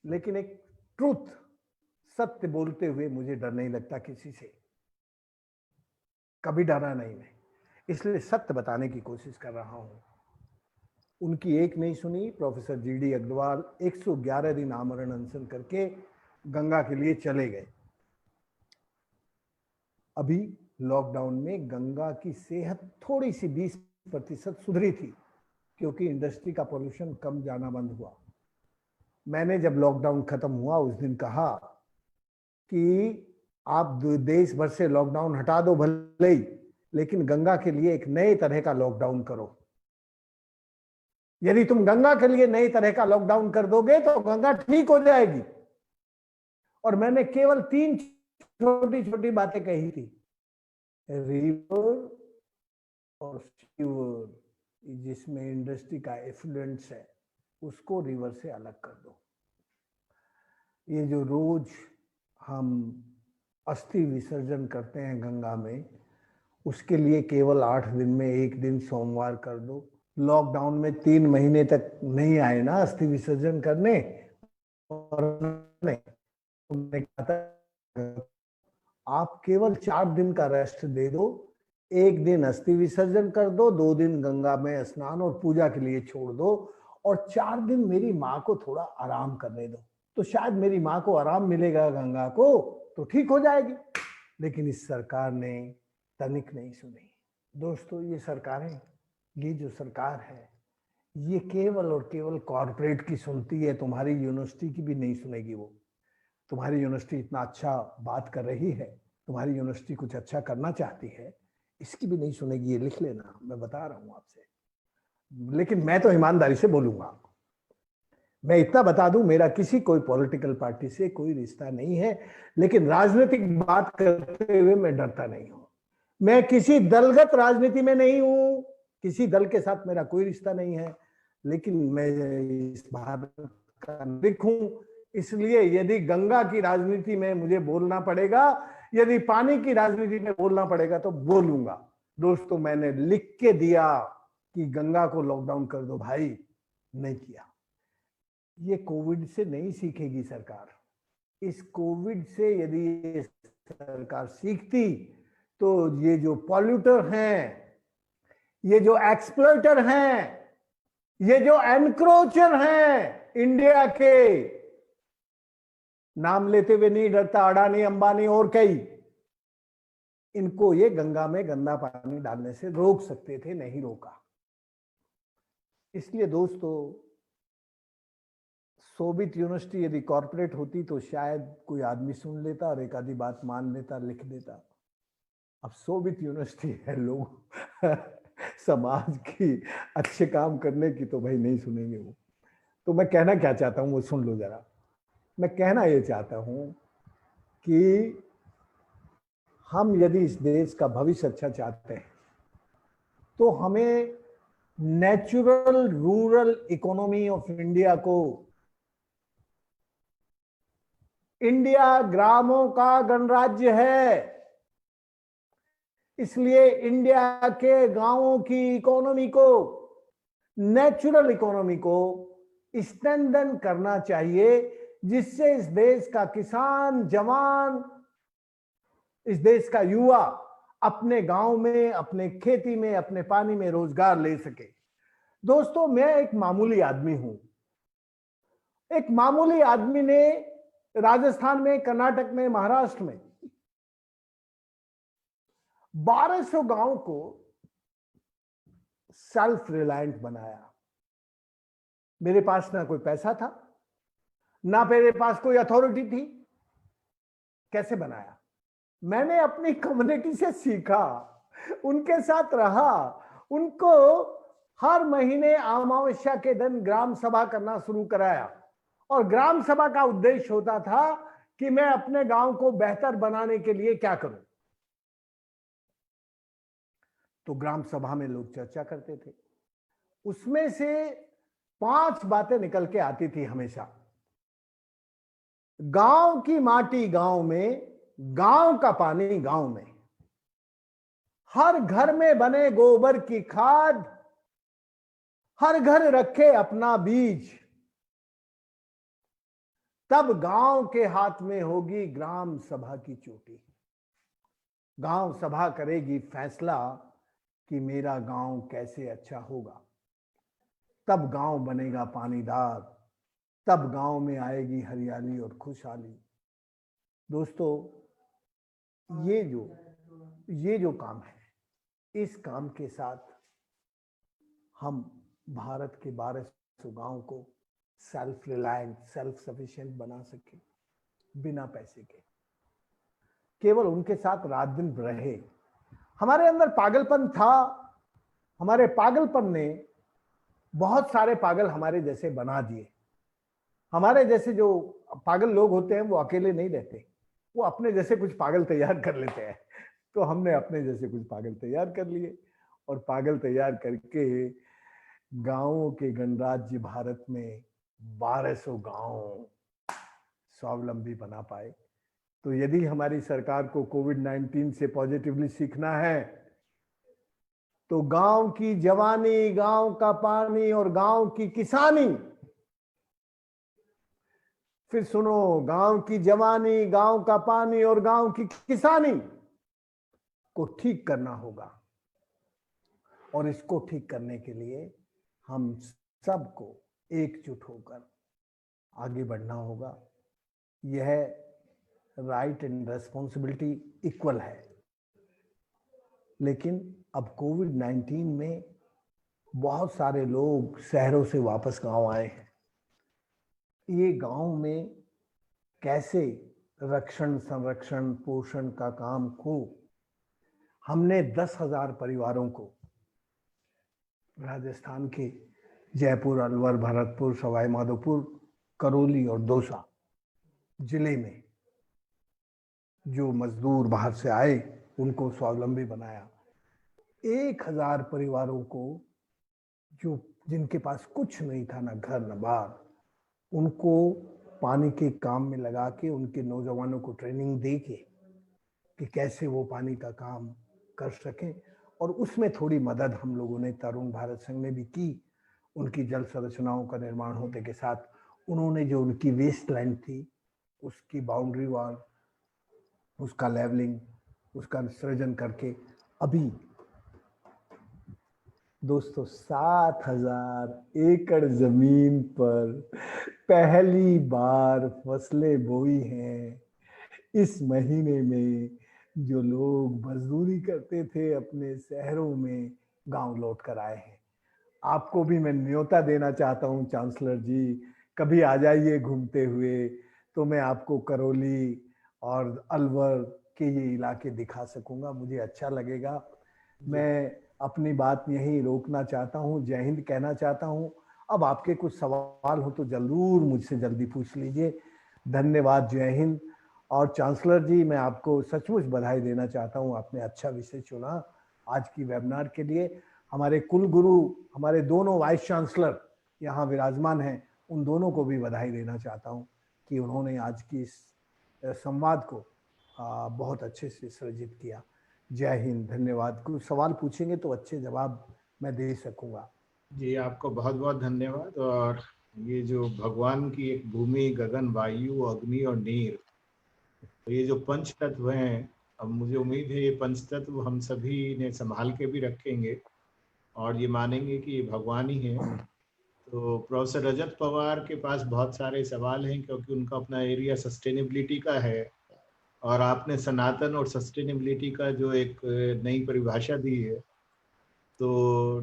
लेकिन एक ट्रूथ, सत्य बोलते हुए मुझे डर नहीं लगता किसी से, कभी डरा नहीं मैं, इसलिए सत्य बताने की कोशिश कर रहा हूं। उनकी एक नहीं सुनी, प्रोफेसर जीडी अग्रवाल 111 दिन आमरण अनशन करके गंगा के लिए चले गए। अभी लॉकडाउन में गंगा की सेहत थोड़ी सी 20% सुधरी थी, क्योंकि इंडस्ट्री का पोल्यूशन कम जाना बंद हुआ। मैंने जब लॉकडाउन खत्म हुआ उस दिन कहा कि आप देश भर से लॉकडाउन हटा दो भले ही, लेकिन गंगा के लिए एक नए तरह का लॉकडाउन करो। यदि तुम गंगा के लिए नई तरह का लॉकडाउन कर दोगे तो गंगा ठीक हो जाएगी। और मैंने केवल 3 छोटी छोटी बातें कही थी, रिवर और सीवर, जिसमें इंडस्ट्री का एफ्लुएंस है उसको रिवर से अलग कर दो। ये जो रोज हम अस्थि विसर्जन करते हैं गंगा में, उसके लिए केवल 8 दिन में 1 दिन सोमवार कर दो। लॉकडाउन में 3 महीने तक नहीं आए ना अस्थि विसर्जन करने, और उन्होंने कहा था आप केवल 4 दिन का रेस्ट दे दो, 1 दिन अस्थि विसर्जन कर दो, 2 दिन गंगा में स्नान और पूजा के लिए छोड़ दो, और 4 दिन मेरी माँ को थोड़ा आराम करने दो, तो शायद मेरी माँ को आराम मिलेगा, गंगा को तो ठीक हो जाएगी। लेकिन इस सरकार ने तनिक नहीं सुनी। दोस्तों, ये सरकारें, ये जो सरकार है, ये केवल और केवल कॉर्पोरेट की सुनती है, तुम्हारी यूनिवर्सिटी की भी नहीं सुनेगी। वो तुम्हारी यूनिवर्सिटी इतना अच्छा बात कर रही है, तुम्हारी यूनिवर्सिटी कुछ अच्छा करना चाहती है, इसकी भी नहीं सुनेगी। ये लिख लेना, मैं बता रहा हूं आपसे। लेकिन मैं तो ईमानदारी से बोलूंगा। मैं इतना बता दूं, मेरा किसी कोई पॉलिटिकल पार्टी से कोई रिश्ता नहीं है, लेकिन राजनीतिक बात करते हुए मैं डरता नहीं हूं। मैं किसी दलगत राजनीति में नहीं हूं, किसी दल के साथ मेरा कोई रिश्ता नहीं है, लेकिन मैं इस भारत का नागरिक हूं। इसलिए यदि गंगा की राजनीति में मुझे बोलना पड़ेगा, यदि पानी की राजनीति में बोलना पड़ेगा तो बोलूंगा। दोस्तों, मैंने लिख के दिया कि गंगा को लॉकडाउन कर दो भाई, नहीं किया। ये कोविड से नहीं सीखेगी सरकार। इस कोविड से यदि ये सरकार सीखती तो ये जो पॉल्यूटर हैं, ये जो एक्सप्लॉइटर हैं, ये जो एनक्रोचर हैं इंडिया के, नाम लेते हुए नहीं डरता, अडानी, अंबानी और कई, इनको ये गंगा में गंदा पानी डालने से रोक सकते थे, नहीं रोका। इसलिए दोस्तों, सोवियत यूनिवर्सिटी यदि कॉर्पोरेट होती तो शायद कोई आदमी सुन लेता और एक आधी बात मान लेता, लिख देता। अब सोवियत यूनिवर्सिटी है, लोग समाज की अच्छे काम करने की तो भाई नहीं सुनेंगे वो। तो मैं कहना क्या चाहता हूं वो सुन लो जरा। मैं कहना ये चाहता हूं कि हम यदि इस देश का भविष्य अच्छा चाहते हैं तो हमें natural rural economy of India को, इंडिया ग्रामों का गणराज्य है, इसलिए इंडिया के गांवों की इकोनॉमी को, नेचुरल इकोनॉमी को स्ट्रेंथन करना चाहिए, जिससे इस देश का किसान, जवान, इस देश का युवा अपने गांव में, अपने खेती में, अपने पानी में रोजगार ले सके। दोस्तों, मैं एक मामूली आदमी हूं। एक मामूली आदमी ने राजस्थान में, कर्नाटक में, महाराष्ट्र में 1200 गांव को सेल्फ रिलायंट बनाया। मेरे पास ना कोई पैसा था, ना मेरे पास कोई अथॉरिटी थी। कैसे बनाया? मैंने अपनी कम्युनिटी से सीखा, उनके साथ रहा, उनको हर महीने अमावस्या के दिन ग्राम सभा करना शुरू कराया। और ग्राम सभा का उद्देश्य होता था कि मैं अपने गांव को बेहतर बनाने के लिए क्या करूं। तो ग्राम सभा में लोग चर्चा करते थे, उसमें से 5 बातें निकल के आती थी हमेशा। गांव की माटी गांव में, गांव का पानी गांव में, हर घर में बने गोबर की खाद, हर घर रखे अपना बीज, तब गांव के हाथ में होगी ग्राम सभा की चोटी। गांव सभा करेगी फैसला कि मेरा गांव कैसे अच्छा होगा, तब गांव बनेगा पानीदार, तब गांव में आएगी हरियाली और खुशहाली। दोस्तों, ये जो ये जो काम है, इस काम के साथ हम भारत के 1200 गांव को सेल्फ रिलायंट, सेल्फ सफिशिएंट बना सके, बिना पैसे के। केवल उनके साथ रात दिन रहे। हमारे अंदर पागलपन था, हमारे पागलपन ने बहुत सारे पागल हमारे जैसे बना दिए। हमारे जैसे जो पागल लोग होते हैं वो अकेले नहीं रहते, वो अपने जैसे कुछ पागल तैयार कर लेते हैं। तो हमने अपने जैसे कुछ पागल तैयार कर लिए, और पागल तैयार करके गांवों के गणराज्य भारत में 1200 गांव स्वावलंबी बना पाए। तो यदि हमारी सरकार को कोविड-19 से पॉजिटिवली सीखना है, तो गांव की जवानी, गांव का पानी और गांव की किसानी, फिर सुनो, गांव की जवानी, गांव का पानी और गांव की किसानी को ठीक करना होगा। और इसको ठीक करने के लिए हम सबको एकजुट होकर आगे बढ़ना होगा। यह राइट एंड रेस्पॉन्सिबिलिटी इक्वल है। लेकिन अब कोविड-19 में बहुत सारे लोग शहरों से वापस गांव आए हैं। ये गांव में कैसे रक्षण, संरक्षण, पोषण का काम को हमने 10,000 परिवारों को राजस्थान के जयपुर, अलवर, भरतपुर, सवाई माधोपुर, करौली और दौसा जिले में जो मजदूर बाहर से आए उनको स्वावलंबी बनाया। 1,000 परिवारों को जो जिनके पास कुछ नहीं था, ना घर ना बार, उनको पानी के काम में लगा के उनके नौजवानों को ट्रेनिंग दे के कि कैसे वो पानी का काम कर सकें। और उसमें थोड़ी मदद हम लोगों ने तरुण भारत संघ ने भी की। उनकी जल संरचनाओं का निर्माण होने के साथ उन्होंने जो उनकी वेस्ट लैंड थी उसकी बाउंड्री वॉल, उसका लेवलिंग, उसका सृजन करके अभी दोस्तों 7,000 एकड़ जमीन पर पहली बार फसलें बोई हैं। इस महीने में जो लोग मजदूरी करते थे अपने शहरों में, गांव लौट कर आए हैं। आपको भी मैं न्योता देना चाहता हूं चांसलर जी, कभी आ जाइए घूमते हुए, तो मैं आपको करौली और अलवर के ये इलाके दिखा सकूंगा, मुझे अच्छा लगेगा। मैं अपनी बात यहीं रोकना चाहता हूं, जय हिंद कहना चाहता हूं। अब आपके कुछ सवाल हो तो जरूर मुझसे जल्दी पूछ लीजिए। धन्यवाद, जय हिंद। और चांसलर जी, मैं आपको सचमुच बधाई देना चाहता हूं, आपने अच्छा विषय चुना आज की वेबिनार के लिए। हमारे कुलगुरु, हमारे दोनों वाइस चांसलर यहाँ विराजमान हैं, उन दोनों को भी बधाई देना चाहता हूँ कि उन्होंने आज की इस संवाद को बहुत अच्छे से सृजित किया। जय हिंद, धन्यवाद। कुछ सवाल पूछेंगे तो अच्छे जवाब मैं दे सकूंगा। जी, आपको बहुत बहुत धन्यवाद। और ये जो भगवान की एक भूमि, गगन, वायु, अग्नि और नीर, तो ये जो पंच तत्व हैं, अब मुझे उम्मीद है ये पंच तत्व हम सभी ने संभाल के भी रखेंगे और ये मानेंगे कि ये भगवान ही है। तो प्रोफेसर रजत पवार के पास बहुत सारे सवाल हैं क्योंकि उनका अपना एरिया सस्टेनेबिलिटी का है, और आपने सनातन और सस्टेनेबिलिटी का जो एक नई परिभाषा दी है। तो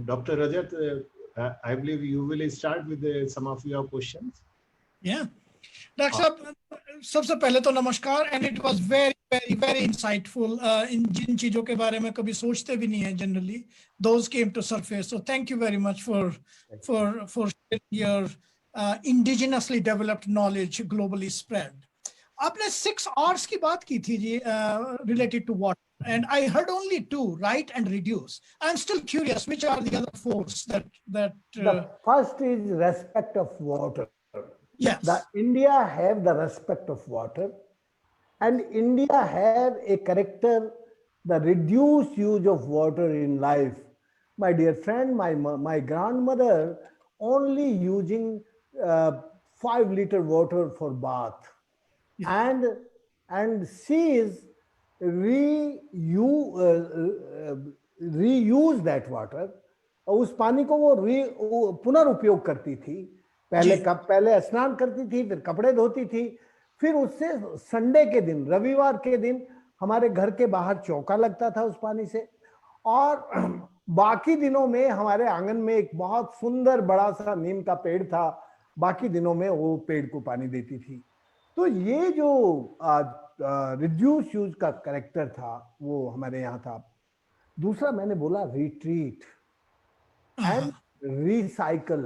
doctor Rajat, I believe you will start with some of your questions. Yeah, doctor साहब, सबसे पहले तो नमस्कार, and it was very very very insightful. इन जिन चीजों के बारे में कभी सोचते भी नहीं है generally, those came to surface. So thank you very much for your indigenously developed knowledge globally spread. आपने 6 R's की बात की थी जी, related to water, and I heard only 2, write and reduce. I'm still curious, which are the other 4s that the first is respect of water. Yes. The India have the respect of water, and India have a character, the reduced use of water in life. My dear friend, my grandmother only using 5-liter water for bath. Yeah. And she is reuse that water, और उस पानी को वो पुनर्उपयोग करती थी। पहले स्नान करती थी, फिर कपड़े धोती थी, फिर उससे संडे के दिन, रविवार के दिन हमारे घर के बाहर चौका लगता था उस पानी से, और बाकी दिनों में हमारे आंगन में एक बहुत सुंदर बड़ा सा नीम का पेड़ था, बाकी दिनों में वो पेड़ को पानी देती थी। तो ये जो रिड्यूस यूज का कैरेक्टर था वो हमारे यहाँ था। दूसरा मैंने बोला retreat and recycle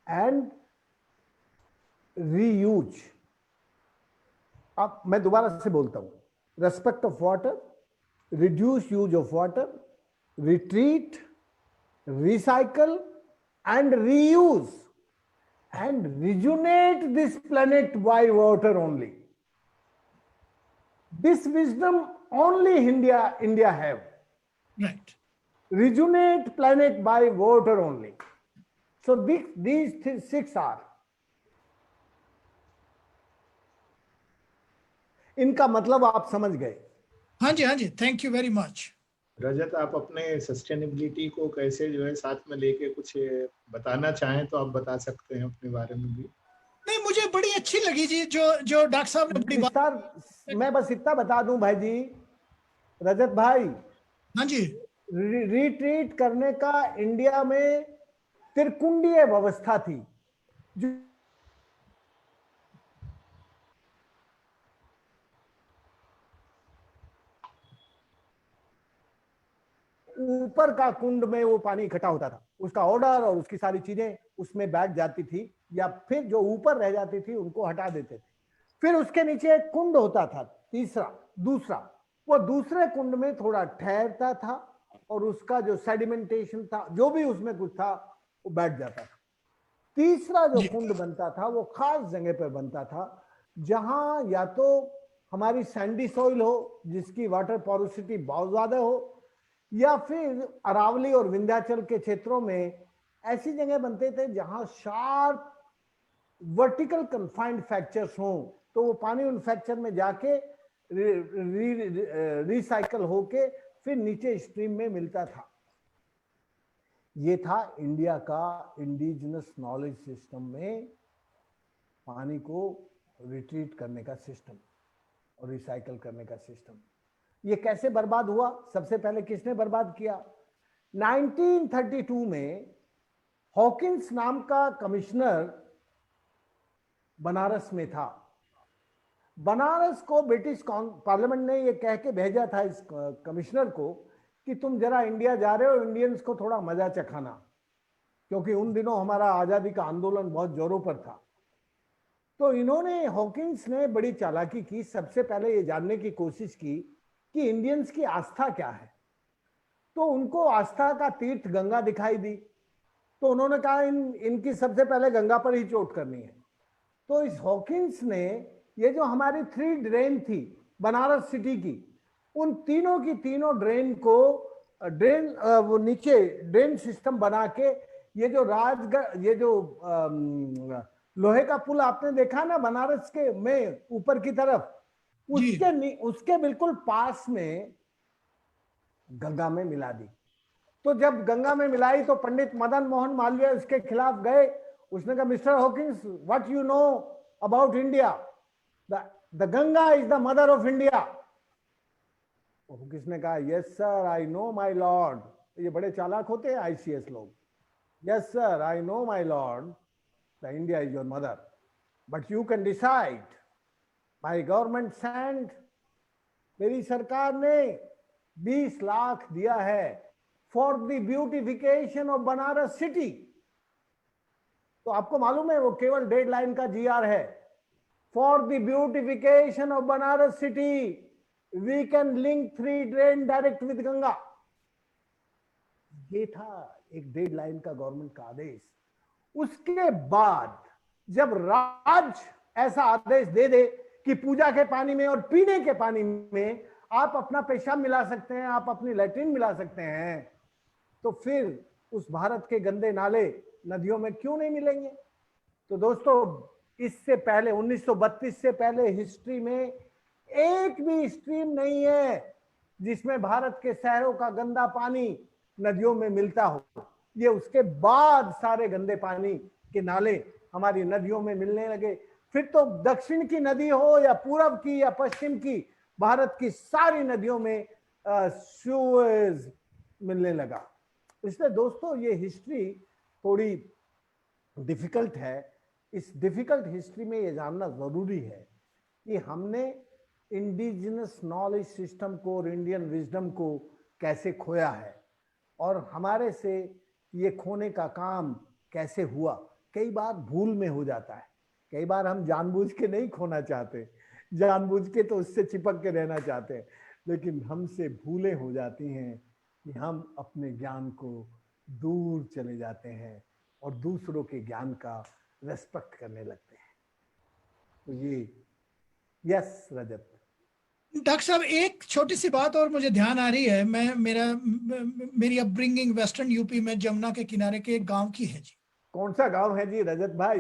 and reuse. अब मैं दोबारा से बोलता हूं, respect of water, reduce use of water, retreat, recycle and reuse and rejuvenate this planet by water only. This wisdom only India have. Right. Rejuvenate planet by water only. So these 6 are. इनका मतलब आप समझ गए? हाँ जी, थैंक यू वेरी मच। रजत, आप अपने सस्टेनेबिलिटी को कैसे जो है साथ में लेके कुछ बताना चाहें तो आप बता सकते हैं अपने बारे में भी। नहीं, मुझे बड़ी अच्छी लगी जी जो डॉक्टर साहब ने बड़ी बात। मैं बस इतना बता दूं भाई जी, रजत भाई, हाँ जी, रिट्रीट करने का इंडिया में त्रिकुंडीय व्यवस्था थी। जो ऊपर का कुंड में वो पानी इकट्ठा होता था, उसका ऑर्डर और उसकी सारी चीजें उसमें बैठ जाती थी, या फिर जो ऊपर रह जाती थी उनको हटा देते थे। फिर उसके नीचे एक कुंड होता था, दूसरा वो दूसरे कुंड में थोड़ा ठहरता था और उसका जो सेडिमेंटेशन था, जो भी उसमें कुछ था, वो बैठ जाता था। तीसरा जो कुंड बनता था वो खास जगह पर बनता था, जहां या तो हमारी सैंडी सॉइल हो जिसकी वाटर पोरोसिटी बहुत ज्यादा हो, या फिर अरावली और विंध्याचल के क्षेत्रों में ऐसी जगह बनते थे जहां शार्प वर्टिकल कन्फाइंड फ्रैक्चर्स हों, तो वो पानी उन फ्रैक्चर में जाके रिसाइकल होके फिर नीचे स्ट्रीम में मिलता था। ये था इंडिया का इंडिजिनस नॉलेज सिस्टम में पानी को रिट्रीट करने का सिस्टम और रिसाइकल करने का सिस्टम। ये कैसे बर्बाद हुआ? सबसे पहले किसने बर्बाद किया? 1932 में हॉकिंस नाम का कमिश्नर बनारस में था। बनारस को ब्रिटिश पार्लियामेंट ने ये कह के भेजा था इस कमिश्नर को कि तुम जरा इंडिया जा रहे हो, इंडियंस को थोड़ा मजा चखाना, क्योंकि उन दिनों हमारा आजादी का आंदोलन बहुत जोरों पर था। तो इन्होंने, हॉकिंस ने बड़ी चालाकी की, सबसे पहले ये जानने की कोशिश की कि इंडियंस की आस्था क्या है। तो उनको आस्था का तीर्थ गंगा दिखाई दी, तो उन्होंने कहा इनकी सबसे पहले गंगा पर ही चोट करनी है। तो इस हॉकिंस ने ये जो हमारी 3 ड्रेन थी बनारस सिटी की, उन तीनों की तीनों ड्रेन को वो नीचे ड्रेन सिस्टम बना के, ये जो राजगढ़, ये जो लोहे का पुल आपने देखा ना बनारस के में ऊपर की तरफ, उसके बिल्कुल पास में गंगा में मिला दी। तो जब गंगा में मिलाई तो पंडित मदन मोहन मालवीय उसके खिलाफ गए। उसने कहा, mister Hawkins, what you know about India? The Ganga is the mother of India. किसने कहा, yes sir, I know my Lord. ये बड़े चालाक होते हैं आईसीएस लोग। Yes sir, I know my Lord, the India is your mother, but you can decide. My government send, मेरी सरकार ने 20 लाख दिया है for the beautification of Banaras city. तो आपको मालूम है वो केवल 1.5 लाइन का जीआर है। For the beautification of Banaras city we can link 3 drain direct with Ganga. ये था एक 1.5 लाइन का गवर्नमेंट का आदेश। उसके बाद जब राज्य ऐसा आदेश दे दे कि पूजा के पानी में और पीने के पानी में आप अपना पेशाब मिला सकते हैं, आप अपनी लैट्रिन मिला सकते हैं, तो फिर उस भारत के गंदे नाले नदियों में क्यों नहीं मिलेंगे? तो दोस्तों, इससे पहले 1932 से पहले हिस्ट्री में एक भी स्ट्रीम नहीं है जिसमें भारत के शहरों का गंदा पानी नदियों में मिलता हो। ये उसके बाद सारे गंदे पानी के नाले हमारी नदियों में मिलने लगे। फिर तो दक्षिण की नदी हो या पूरब की या पश्चिम की, भारत की सारी नदियों में सुएज मिलने लगा। इसलिए दोस्तों ये हिस्ट्री थोड़ी डिफिकल्ट है। इस डिफिकल्ट हिस्ट्री में ये जानना जरूरी है कि हमने इंडिजिनस नॉलेज सिस्टम को और इंडियन विजडम को कैसे खोया है और हमारे से ये खोने का काम कैसे हुआ। कई बार भूल में हो जाता है, कई बार हम जानबूझ के नहीं खोना चाहते, जानबूझ के तो उससे चिपक के रहना चाहते हैं, लेकिन हमसे भूलें हो जाती हैं कि हम अपने ज्ञान को दूर चले जाते हैं और दूसरों के ज्ञान का रेस्पेक्ट करने लगते हैं। तो ये यस रजत। डॉक्टर साहब एक छोटी सी बात और मुझे ध्यान आ रही है। मेरी अपब्रिंगिंग वेस्टर्न यूपी में जमुना के किनारे के एक गांव की है जी। कौन सा गांव है जी रजत भाई?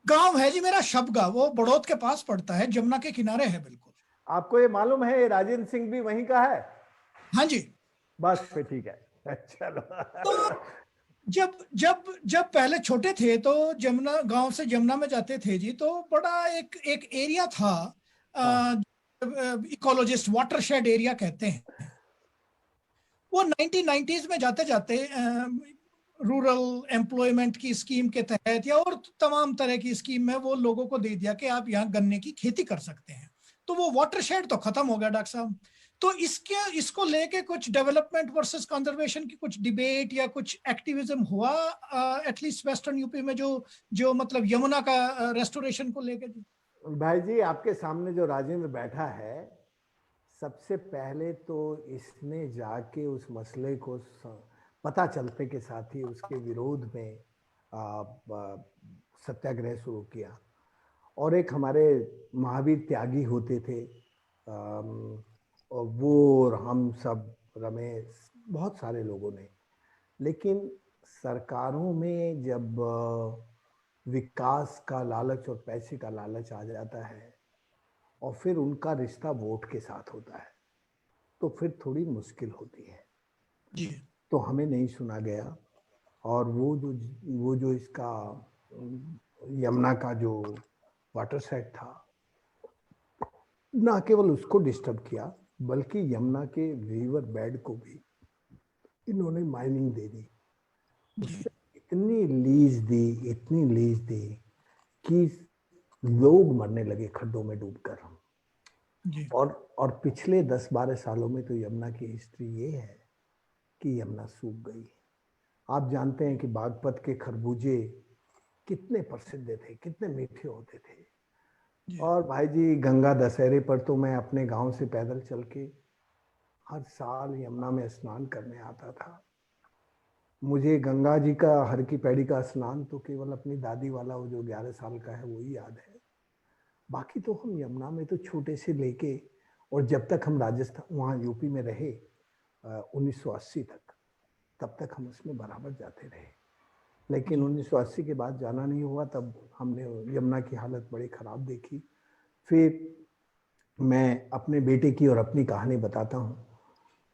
गांव है जी मेरा शबगा, वो बड़ौद के पास पड़ता है, जमुना के किनारे है बिल्कुल। आपको ये मालूम है राजेंद्र सिंह भी वहीं का है? हाँ जी। बस फिर ठीक है, चलो। तो जब जब जब पहले छोटे थे तो जमुना, गांव से जमुना में जाते थे जी, तो बड़ा एक एरिया था, इकोलॉजिस्ट वाटरशेड एरिया कहते हैं। वो 1990s में जाते जाते रूरल एम्प्लॉयमेंट की स्कीम के तहत या और तमाम तरह की स्कीम में वो लोगों को दे दिया कि आप यहाँ गन्ने की खेती कर सकते हैं। तो वो वाटरशेड तो खत्म हो गया डॉक्टर साहब। तो इसको लेके कुछ डेवलपमेंट वर्सेस कंजर्वेशन की कुछ डिबेट या कुछ एक्टिविज्म हुआ एटलीस्ट वेस्टर्न यूपी में, जो मतलब यमुना का रेस्टोरेशन को लेके? भाई जी आपके सामने जो राजेंद्र बैठा है, सबसे पहले तो इसने जाके उस मसले को पता चलते के साथ ही उसके विरोध में सत्याग्रह शुरू किया। और एक हमारे महावीर त्यागी होते थे, और वो और हम सब, रमेश, बहुत सारे लोगों ने। लेकिन सरकारों में जब विकास का लालच और पैसे का लालच आ जाता है और फिर उनका रिश्ता वोट के साथ होता है तो फिर थोड़ी मुश्किल होती है जी। तो हमें नहीं सुना गया। और वो जो इसका यमुना का जो वाटर सेट था, ना केवल उसको डिस्टर्ब किया बल्कि यमुना के रिवर बेड को भी इन्होंने माइनिंग दे दी। उससे इतनी लीज दी कि लोग मरने लगे खड्डों में डूबकर। और पिछले 10-12 सालों में तो यमुना की हिस्ट्री ये है कि यमुना सूख गई। आप जानते हैं कि बागपत के खरबूजे कितने प्रसिद्ध थे, कितने मीठे होते थे। और भाई जी गंगा दशहरे पर तो मैं अपने गांव से पैदल चल के हर साल यमुना में स्नान करने आता था। मुझे गंगा जी का हर की पैड़ी का स्नान तो केवल अपनी दादी वाला वो जो 11 साल का है वही याद है। बाकी तो हम यमुना में तो छोटे से लेके, और जब तक हम राजस्थान वहाँ यूपी में रहे 1980 तक, तब तक हम उसमें बराबर जाते रहे। लेकिन 1980 के बाद जाना नहीं हुआ, तब हमने यमुना की हालत बड़ी ख़राब देखी। फिर मैं अपने बेटे की और अपनी कहानी बताता हूँ।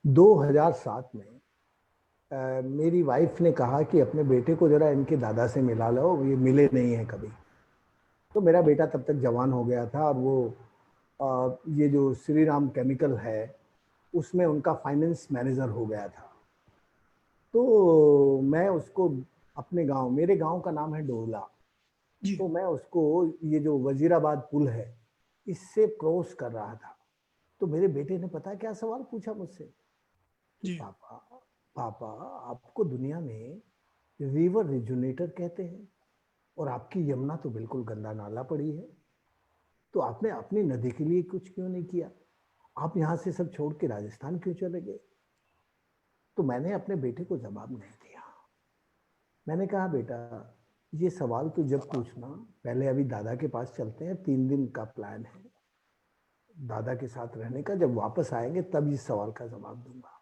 2007 में मेरी वाइफ ने कहा कि अपने बेटे को जरा इनके दादा से मिला लो, ये मिले नहीं हैं कभी। तो मेरा बेटा तब तक जवान हो गया था और वो ये जो श्री राम केमिकल है उसमें उनका फाइनेंस मैनेजर हो गया था। तो मैं उसको अपने गांव, मेरे गांव का नाम है डोला, तो मैं उसको ये जो वजीराबाद पुल है इससे क्रॉस कर रहा था। तो मेरे बेटे ने पता क्या सवाल पूछा मुझसे कि पापा आपको दुनिया में रिवर रिजुनेटर कहते हैं और आपकी यमुना तो बिल्कुल गंदा नाला पड़ी है, तो आपने अपनी नदी के लिए कुछ क्यों नहीं किया? आप यहाँ से सब छोड़ के राजस्थान क्यों चले गए? तो मैंने अपने बेटे को जवाब नहीं दिया। मैंने कहा बेटा ये सवाल तो जब पूछना, पहले अभी दादा के पास चलते हैं, 3 दिन का प्लान है दादा के साथ रहने का, जब वापस आएंगे तब इस सवाल का जवाब दूंगा।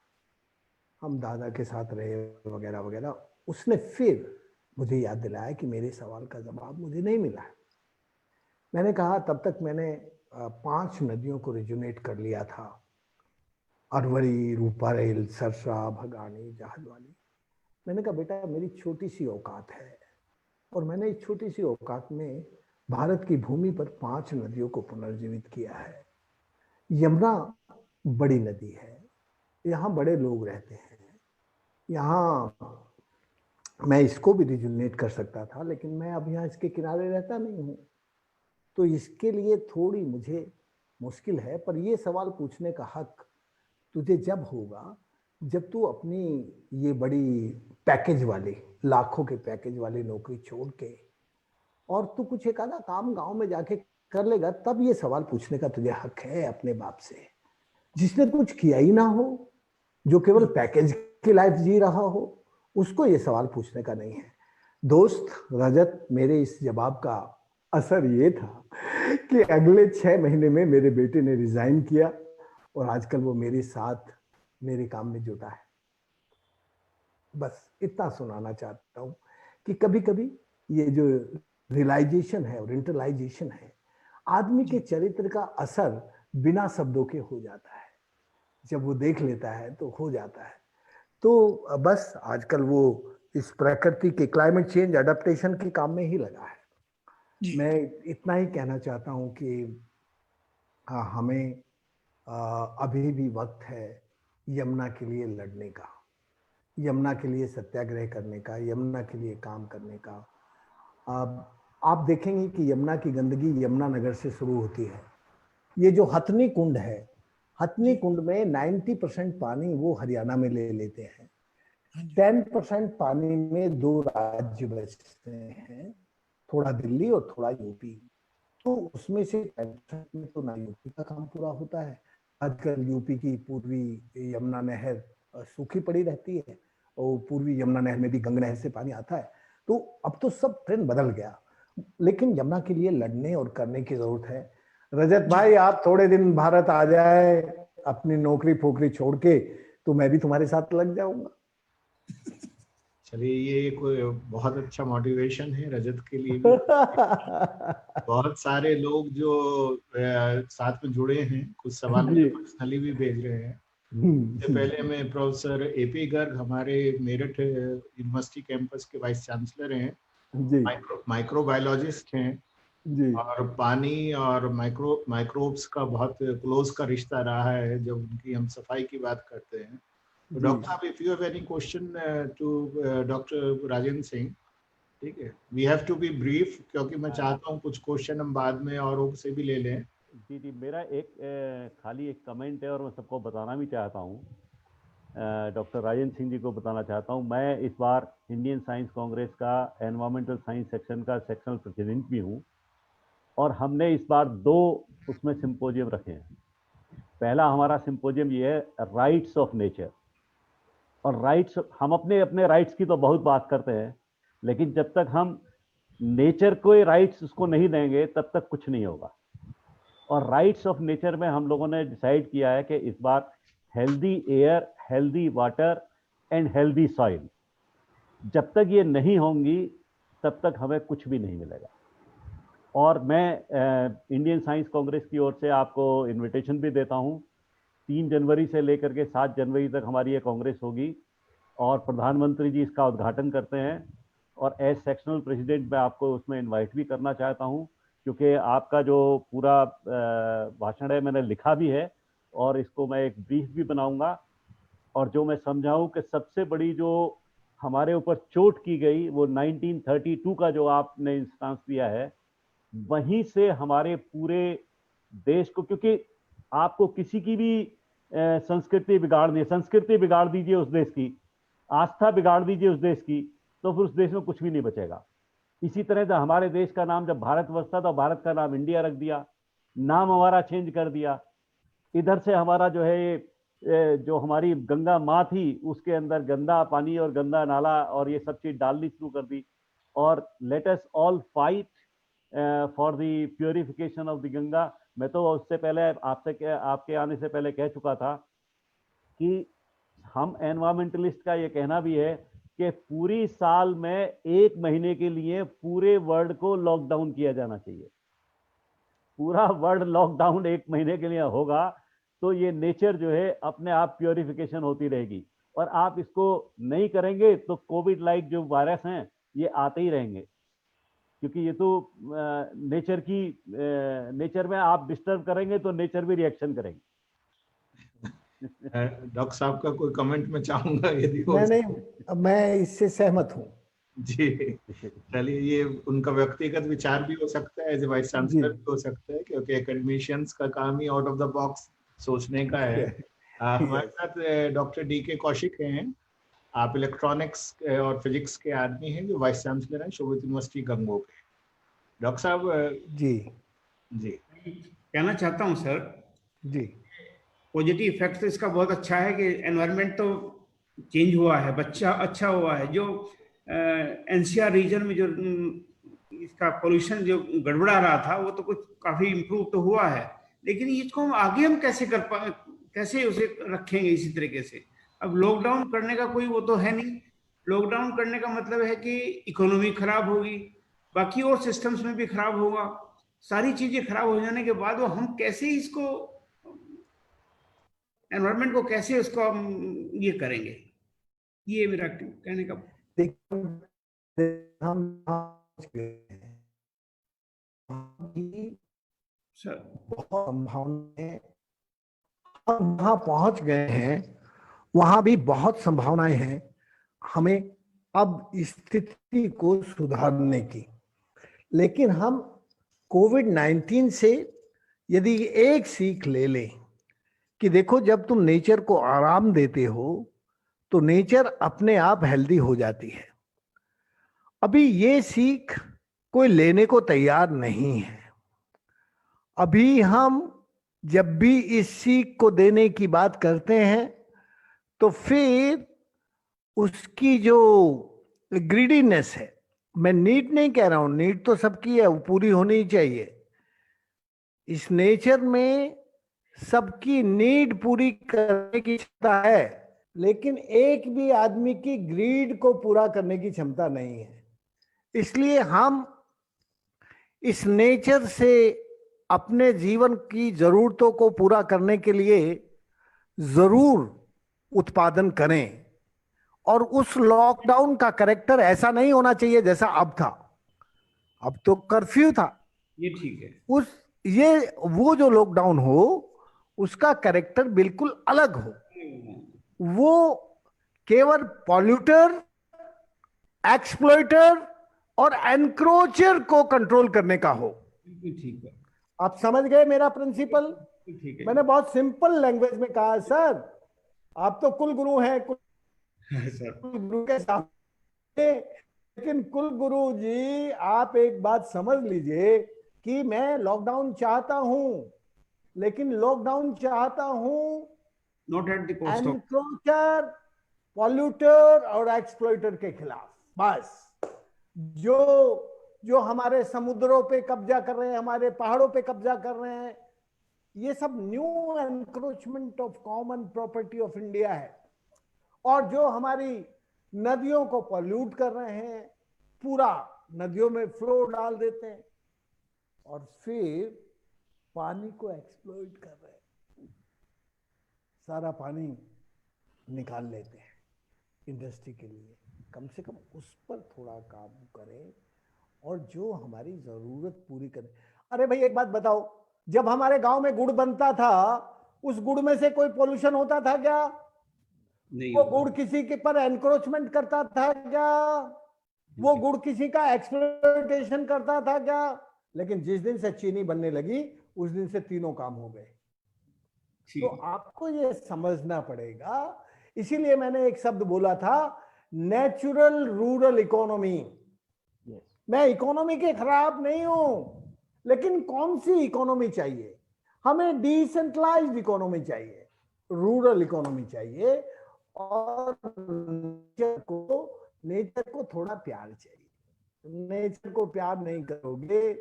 हम दादा के साथ रहे वगैरह वगैरह। उसने फिर मुझे याद दिलाया कि मेरे सवाल का जवाब मुझे नहीं मिला है। मैंने कहा तब तक मैंने 5 नदियों को रिजुनेट कर लिया था, अरवरी, रूपारेल, सरसा, भगानी, जहाजवाली। मैंने कहा बेटा मेरी छोटी सी औकात है और मैंने इस छोटी सी औकात में भारत की भूमि पर 5 नदियों को पुनर्जीवित किया है। यमुना बड़ी नदी है, यहाँ बड़े लोग रहते हैं, यहाँ मैं इसको भी रिजुनेट कर सकता था, लेकिन मैं अब यहाँ इसके किनारे रहता नहीं हूँ, तो इसके लिए थोड़ी मुझे मुश्किल है। पर ये सवाल पूछने का हक तुझे जब होगा जब तू अपनी ये बड़ी पैकेज वाली, लाखों के पैकेज वाली नौकरी छोड़ के और तू कुछ एक आधा काम गांव में जाके कर लेगा, तब ये सवाल पूछने का तुझे हक है अपने बाप से, जिसने कुछ किया ही ना हो, जो केवल पैकेज की लाइफ जी रहा हो, उसको ये सवाल पूछने का नहीं है। दोस्त रजत, मेरे इस जवाब का असर ये था कि अगले 6 महीने में मेरे बेटे ने रिजाइन किया और आजकल वो मेरे साथ मेरे काम में जुटा है। बस इतना सुनाना चाहता हूँ कि कभी कभी ये जो रियलाइजेशन है और इंटरलाइजेशन है, आदमी के चरित्र का असर बिना शब्दों के हो जाता है, जब वो देख लेता है तो हो जाता है। तो बस आजकल वो इस प्रकृति के क्लाइमेट चेंज अडेप्टेशन के काम में ही लगा है। मैं इतना ही कहना चाहता हूँ कि हमें अभी भी वक्त है यमुना के लिए लड़ने का, यमुना के लिए सत्याग्रह करने का, यमुना के लिए काम करने का। आप देखेंगे कि यमुना की गंदगी यमुना नगर से शुरू होती है। ये जो हथनी कुंड है, हथनी कुंड में 90% पानी वो हरियाणा में ले लेते हैं, 10% पानी में 2 राज्य बचते हैं, थोड़ा दिल्ली और थोड़ा यूपी। तो उसमें से 10% में तो ना यूपी का काम पूरा होता है। आजकल यूपी की पूर्वी यमुना नहर सूखी पड़ी रहती है और पूर्वी यमुना नहर में भी गंगा नहर से पानी आता है। तो अब तो सब ट्रेंड बदल गया, लेकिन यमुना के लिए लड़ने और करने की जरूरत है। रजत भाई, आप थोड़े दिन भारत आ जाए अपनी नौकरी फोकरी छोड़ के, तो मैं भी तुम्हारे साथ लग जाऊंगा। चलिए, ये कोई बहुत अच्छा मोटिवेशन है रजत के लिए भी। बहुत सारे लोग जो साथ में जुड़े हैं, कुछ सवाल मुझे पर्सनली भी भेज रहे हैं। इससे पहले मैं प्रोफेसर एपी गर्ग, हमारे मेरठ यूनिवर्सिटी कैंपस के वाइस चांसलर हैं, माइक्रोबायोलॉजिस्ट हैं और पानी और माइक्रोब्स का बहुत क्लोज का रिश्ता रहा है जब उनकी हम सफाई की बात करते हैं। डॉक्टर साहब, if you have any question to doctor Rajendra Singh, ठीक है, we have to be brief, क्योंकि मैं चाहता हूँ कुछ क्वेश्चन हम बाद में औरों से भी ले लें। जी, मेरा खाली एक कमेंट है और मैं सबको बताना भी चाहता हूँ, डॉक्टर राजेंद्र सिंह जी को बताना चाहता हूँ। मैं इस बार इंडियन साइंस कांग्रेस का एनवायरमेंटल साइंस सेक्शन का सेक्शनल प्रेसिडेंट भी हूँ और हमने इस बार 2 उसमें सिंपोजियम रखे हैं। पहला हमारा सिंपोजियम ये है राइट्स ऑफ नेचर। और राइट्स, हम अपने राइट्स की तो बहुत बात करते हैं, लेकिन जब तक हम नेचर को राइट्स उसको नहीं देंगे तब तक कुछ नहीं होगा। और राइट्स ऑफ नेचर में हम लोगों ने डिसाइड किया है कि इस बार healthy air, healthy water and healthy soil, जब तक ये नहीं होंगी तब तक हमें कुछ भी नहीं मिलेगा। और मैं इंडियन साइंस कांग्रेस की ओर से आपको इनविटेशन भी देता हूँ। 3 जनवरी से लेकर के 7 जनवरी तक हमारी ये कांग्रेस होगी और प्रधानमंत्री जी इसका उद्घाटन करते हैं। और एज सेक्शनल प्रेसिडेंट मैं आपको उसमें इनवाइट भी करना चाहता हूँ, क्योंकि आपका जो पूरा भाषण है मैंने लिखा भी है और इसको मैं एक ब्रीफ भी बनाऊंगा। और जो मैं समझाऊं कि सबसे बड़ी जो हमारे ऊपर चोट की गई वो 1932 का जो आपने इंस्टांस दिया है, वहीं से हमारे पूरे देश को, क्योंकि आपको किसी की भी संस्कृति बिगाड़नी, संस्कृति बिगाड़ दीजिए उस देश की, आस्था बिगाड़ दीजिए उस देश की, तो फिर उस देश में कुछ भी नहीं बचेगा। इसी तरह से हमारे देश का नाम जब भारतवर्ष था तो भारत का नाम इंडिया रख दिया, नाम हमारा चेंज कर दिया। इधर से हमारा जो है जो हमारी गंगा माँ थी उसके अंदर गंदा पानी और गंदा नाला और ये सब चीज डालनी शुरू कर दी। और let us all fight for the purification of the Ganga. मैं तो उससे पहले आपके आने से पहले कह चुका था कि हम एनवायरमेंटलिस्ट का ये कहना भी है कि पूरी साल में 1 महीने के लिए पूरे वर्ल्ड को लॉकडाउन किया जाना चाहिए। पूरा वर्ल्ड लॉकडाउन 1 महीने के लिए होगा तो ये नेचर जो है अपने आप प्योरिफिकेशन होती रहेगी। और आप इसको नहीं करेंगे तो कोविड लाइक जो वायरस हैं ये आते ही रहेंगे, क्योंकि ये तो नेचर में आप डिस्टर्ब करेंगे तो नेचर भी रिएक्शन करेंगे। डॉक्टर साहब का कोई कमेंट मैं चाहूंगा यदि हो मैं इससे सहमत हूँ जी। चलिए, ये उनका व्यक्तिगत विचार भी हो सकता है, एज ए वाइस चांसलर भी हो सकता है, क्योंकि एकेडमिशियंस का काम ही आउट ऑफ द बॉक्स सोचने का है। हमारे साथ डॉक्टर DK कौशिक हैं। आप इलेक्ट्रॉनिक्स और फिजिक्स के आदमी हैं जो वाइस चांसलर हैं शोभित यूनिवर्सिटी गंगो के। डॉक्टर साहब जी कहना चाहता हूं सर जी पॉजिटिव इफेक्ट तो इसका बहुत अच्छा है कि एनवायरनमेंट तो चेंज हुआ है, बच्चा अच्छा हुआ है। जो NCR रीजन में जो इसका पोल्यूशन जो गड़बड़ा रहा था वो तो कुछ काफी इम्प्रूव तो हुआ है, लेकिन इसको हम आगे कैसे कैसे उसे रखेंगे इसी तरीके से। अब लॉकडाउन करने का कोई वो तो है नहीं। लॉकडाउन करने का मतलब है कि इकोनॉमी खराब होगी, बाकी और सिस्टम्स में भी खराब होगा। सारी चीजें खराब हो जाने के बाद वो हम कैसे इसको एनवायरनमेंट को कैसे उसको हम ये करेंगे, ये मेरा कहने का। हम बहुत संभावनाएं, हम वहां पहुंच गए हैं, वहां भी बहुत संभावनाएं हैं हमें अब स्थिति को सुधारने की। लेकिन हम कोविड-19 से यदि एक सीख ले लें कि देखो, जब तुम नेचर को आराम देते हो तो नेचर अपने आप हेल्दी हो जाती है। अभी ये सीख कोई लेने को तैयार नहीं है। अभी हम जब भी इस सीख को देने की बात करते हैं तो फिर उसकी जो ग्रीडीनेस है, मैं नीड नहीं कह रहा हूं, नीड तो सबकी है, वो पूरी होनी चाहिए। इस नेचर में सबकी नीड पूरी करने की क्षमता है, लेकिन एक भी आदमी की ग्रीड को पूरा करने की क्षमता नहीं है। इसलिए हम इस नेचर से अपने जीवन की जरूरतों को पूरा करने के लिए जरूर उत्पादन करें। और उस लॉकडाउन का कैरेक्टर ऐसा नहीं होना चाहिए जैसा अब था। अब तो कर्फ्यू था, ये ठीक है। वो जो लॉकडाउन हो उसका कैरेक्टर बिल्कुल अलग हो। वो केवल पॉल्यूटर, एक्सप्लॉइटर और एनक्रोचर को कंट्रोल करने का हो। ठीक है, आप समझ गए मेरा प्रिंसिपल? ठीक है। मैंने बहुत सिंपल लैंग्वेज में कहा सर। आप तो कुल गुरु हैं, कुल गुरु के सामने, लेकिन कुल गुरु जी आप एक बात समझ लीजिए कि मैं लॉकडाउन चाहता हूं, लेकिन लॉकडाउन चाहता हूं not at the cost of encroacher, polluter और एक्सप्लॉइटर के खिलाफ। बस जो हमारे समुद्रों पे कब्जा कर रहे हैं, हमारे पहाड़ों पे कब्जा कर रहे हैं, ये सब new encroachment of common property of India है। और जो हमारी नदियों को पॉल्यूट कर रहे हैं, पूरा नदियों में फ्लो डाल देते हैं और फिर पानी को एक्सप्लॉइट कर रहे हैं, सारा पानी निकाल लेते हैं इंडस्ट्री के लिए। कम से कम उस पर थोड़ा काबू करें और जो हमारी जरूरत पूरी करें। अरे भाई एक बात बताओ, जब हमारे गांव में गुड़ बनता था, उस गुड़ में से कोई पोल्यूशन होता था क्या? नहीं। वो गुड़ किसी के पर एनक्रोचमेंट करता था क्या? वो गुड़ किसी का एक्सप्लॉइटेशन करता था क्या? लेकिन जिस दिन से चीनी बनने लगी उस दिन से तीनों काम हो गए। तो आपको ये समझना पड़ेगा। इसीलिए मैंने एक शब्द बोला था, नेचुरल रूरल इकोनॉमी। मैं इकोनॉमी के खिलाफ नहीं हूं, लेकिन कौन सी इकोनॉमी चाहिए? हमें डिसेंट्रलाइज्ड इकोनॉमी चाहिए, रूरल इकोनॉमी चाहिए, और नेचर को थोड़ा प्यार चाहिए। नेचर को प्यार नहीं करोगे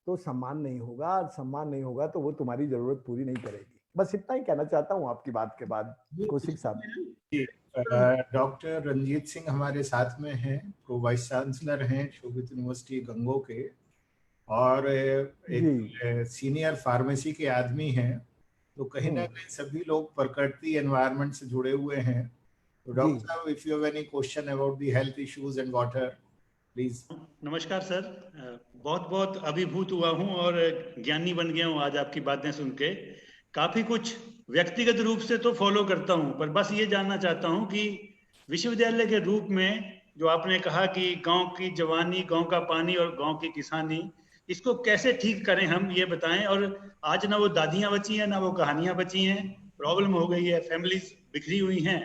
तो सम्मान नहीं होगा, और सम्मान नहीं होगा तो वो तुम्हारी जरूरत पूरी नहीं करेगी। बस इतना ही कहना चाहता हूं आपकी बात के बाद। कौशिक साहब, डॉक्टर रंजीत सिंह हमारे साथ में हैं, प्रो वाइस चांसलर हैं शोभित यूनिवर्सिटी गंगो के, और एक सीनियर फार्मेसी के आदमी हैं। तो कहीं ना कहीं सभी लोग प्रकृति एनवायरनमेंट से जुड़े हुए हैं। तो डॉक्टर साहब, if you have any question about the health issues and water, please. नमस्कार सर, बहुत बहुत अभिभूत हुआ हूं और ज्ञानी बन गया हूं आज आपकी बातें सुन के। काफी कुछ व्यक्तिगत रूप से तो फॉलो करता हूं, पर बस ये जानना चाहता हूं कि विश्वविद्यालय के रूप में जो आपने कहा कि गांव की जवानी, गांव का पानी और गांव की किसानी, इसको कैसे ठीक करें हम ये बताएं। और आज ना वो दादियां बची हैं, ना वो कहानियां बची हैं, प्रॉब्लम हो गई है, फैमिलीज बिखरी हुई हैं,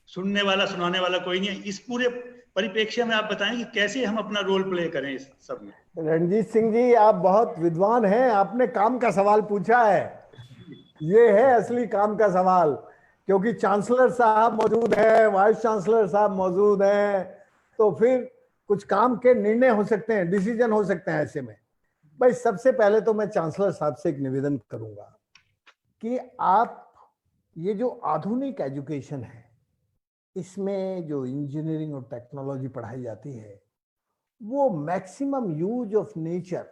सुनने वाला सुनाने वाला कोई नहीं है। इस पूरे परिप्रेक्ष्य में आप बताएं कि कैसे हम अपना रोल प्ले करें इस सब में। रणजीत सिंह जी, आप बहुत विद्वान हैं, आपने काम का सवाल पूछा है। ये है असली काम का सवाल, क्योंकि चांसलर साहब मौजूद है, वाइस चांसलर साहब मौजूद हैं, तो फिर कुछ काम के निर्णय हो सकते हैं, डिसीजन हो सकते हैं। ऐसे में भाई सबसे पहले तो मैं चांसलर साहब से एक निवेदन करूंगा कि आप ये जो आधुनिक एजुकेशन है, इसमें जो इंजीनियरिंग और टेक्नोलॉजी पढ़ाई जाती है, वो मैक्सिमम यूज ऑफ नेचर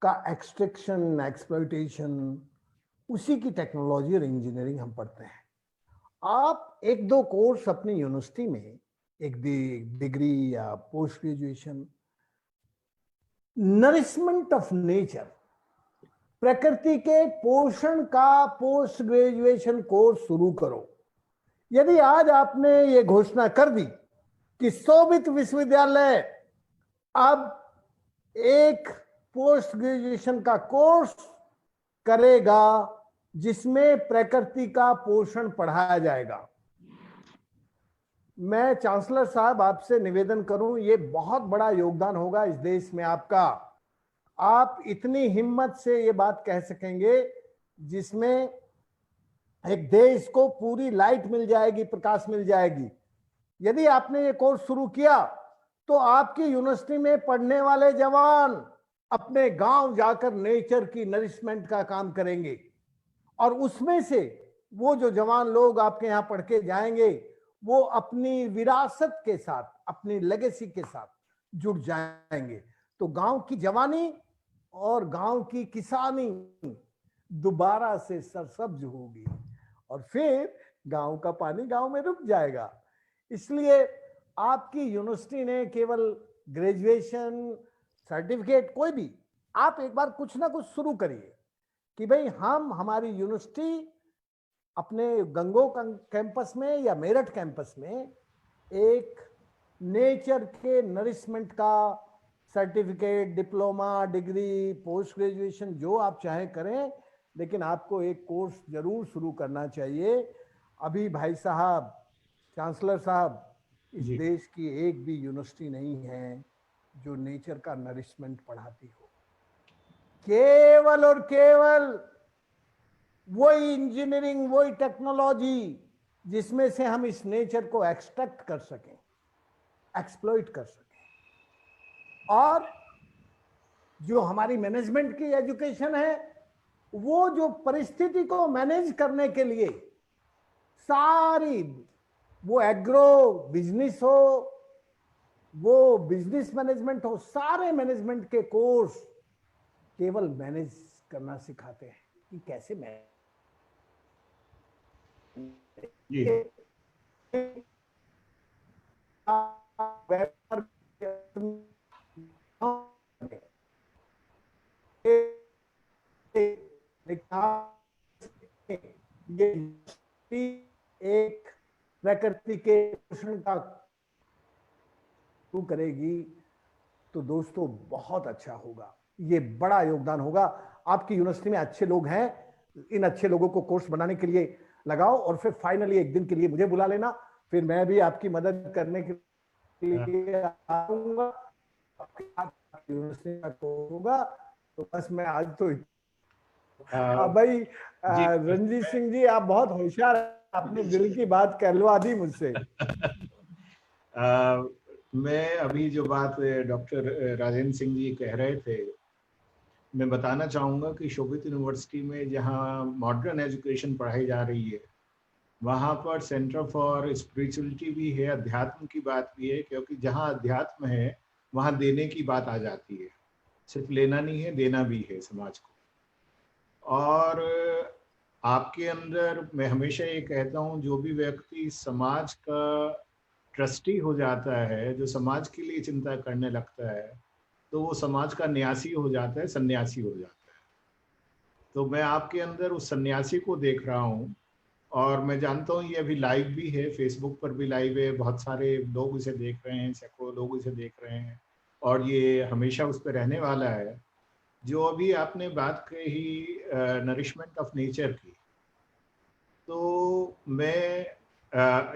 का एक्सट्रैक्शन, एक्सप्लॉइटेशन, उसी की टेक्नोलॉजी और इंजीनियरिंग हम पढ़ते हैं। आप एक दो कोर्स अपनी यूनिवर्सिटी में, एक डिग्री या post graduation, nourishment of nature, प्रकृति के पोषण का पोस्ट ग्रेजुएशन कोर्स शुरू करो। यदि आज आपने ये घोषणा कर दी कि शोभित विश्वविद्यालय अब एक पोस्ट ग्रेजुएशन का कोर्स करेगा जिसमें प्रकृति का पोषण पढ़ाया जाएगा, मैं चांसलर साहब आपसे निवेदन करूं, ये बहुत बड़ा योगदान होगा इस देश में आपका। आप इतनी हिम्मत से ये बात कह सकेंगे जिसमें एक देश को पूरी लाइट मिल जाएगी, प्रकाश मिल जाएगी। यदि आपने ये कोर्स शुरू किया तो आपकी यूनिवर्सिटी में पढ़ने वाले जवान अपने गांव जाकर नेचर की नरिशमेंट का काम करेंगे, और उसमें से वो जो जवान लोग आपके यहाँ पढ़ के जाएंगे, वो अपनी विरासत के साथ, अपनी लेगेसी के साथ जुड़ जाएंगे। तो गांव की जवानी और गांव की किसानी दोबारा से सरसब्ज होगी, और फिर गांव का पानी गांव में रुक जाएगा। इसलिए आपकी यूनिवर्सिटी ने केवल ग्रेजुएशन, सर्टिफिकेट, कोई भी, आप एक बार कुछ ना कुछ शुरू करिए कि भाई हम, हमारी यूनिवर्सिटी अपने गंगो कैंपस में या मेरठ कैंपस में एक नेचर के नरिशमेंट का certificate, diploma, degree, post graduation जो आप चाहे करें, लेकिन आपको एक कोर्स जरूर शुरू करना चाहिए। अभी भाई साहब, चांसलर साहब, इस देश की एक भी यूनिवर्सिटी नहीं है जो नेचर का नरिशमेंट पढ़ाती हो। केवल और केवल वही इंजीनियरिंग, वही टेक्नोलॉजी जिसमें से हम इस नेचर को एक्सट्रैक्ट कर सकें, एक्सप्लॉइट कर सकें। और जो हमारी मैनेजमेंट की एजुकेशन है, वो जो परिस्थिति को मैनेज करने के लिए सारी, वो एग्रो बिजनेस हो, वो बिजनेस मैनेजमेंट हो, सारे मैनेजमेंट के कोर्स केवल मैनेज करना सिखाते हैं कि कैसे मैनेज। एक प्रकृति के पोषण का करेगी तो दोस्तों बहुत अच्छा होगा, ये बड़ा योगदान होगा। आपकी यूनिवर्सिटी में अच्छे लोग हैं, इन अच्छे लोगों को कोर्स बनाने के लिए लगाओ, और फिर फाइनली एक दिन के लिए मुझे बुला लेना, फिर मैं भी आपकी मदद करने के लिए आऊंगा। यूनिवर्सिटी का कोर्स होगा तो बस मैं आज तो भाई रणजीत सिंह जी, आप बहुत होशियार, अपने दिल की बात कहलवा दी मुझसे। मैं अभी जो बात डॉक्टर राजेंद्र सिंह जी कह रहे थे, मैं बताना चाहूँगा कि शोभित यूनिवर्सिटी में जहाँ मॉडर्न एजुकेशन पढ़ाई जा रही है, वहाँ पर सेंटर फॉर स्पिरिचुअलिटी भी है, अध्यात्म की बात भी है, क्योंकि जहाँ अध्यात्म है वहाँ देने की बात आ जाती है। सिर्फ लेना नहीं है, देना भी है समाज को। और आपके अंदर, मैं हमेशा ये कहता हूँ, जो भी व्यक्ति समाज का ट्रस्टी हो जाता है, जो समाज के लिए चिंता करने लगता है, तो वो समाज का न्यासी हो जाता है, सन्यासी हो जाता है। तो मैं आपके अंदर उस सन्यासी को देख रहा हूँ, और मैं जानता हूँ ये अभी लाइव भी है, फेसबुक पर भी लाइव है, बहुत सारे लोग इसे देख रहे हैं, सैकड़ों लोग इसे देख रहे हैं, और ये हमेशा उस पर रहने वाला है। जो अभी आपने बात कही नरिशमेंट ऑफ नेचर की, तो मैं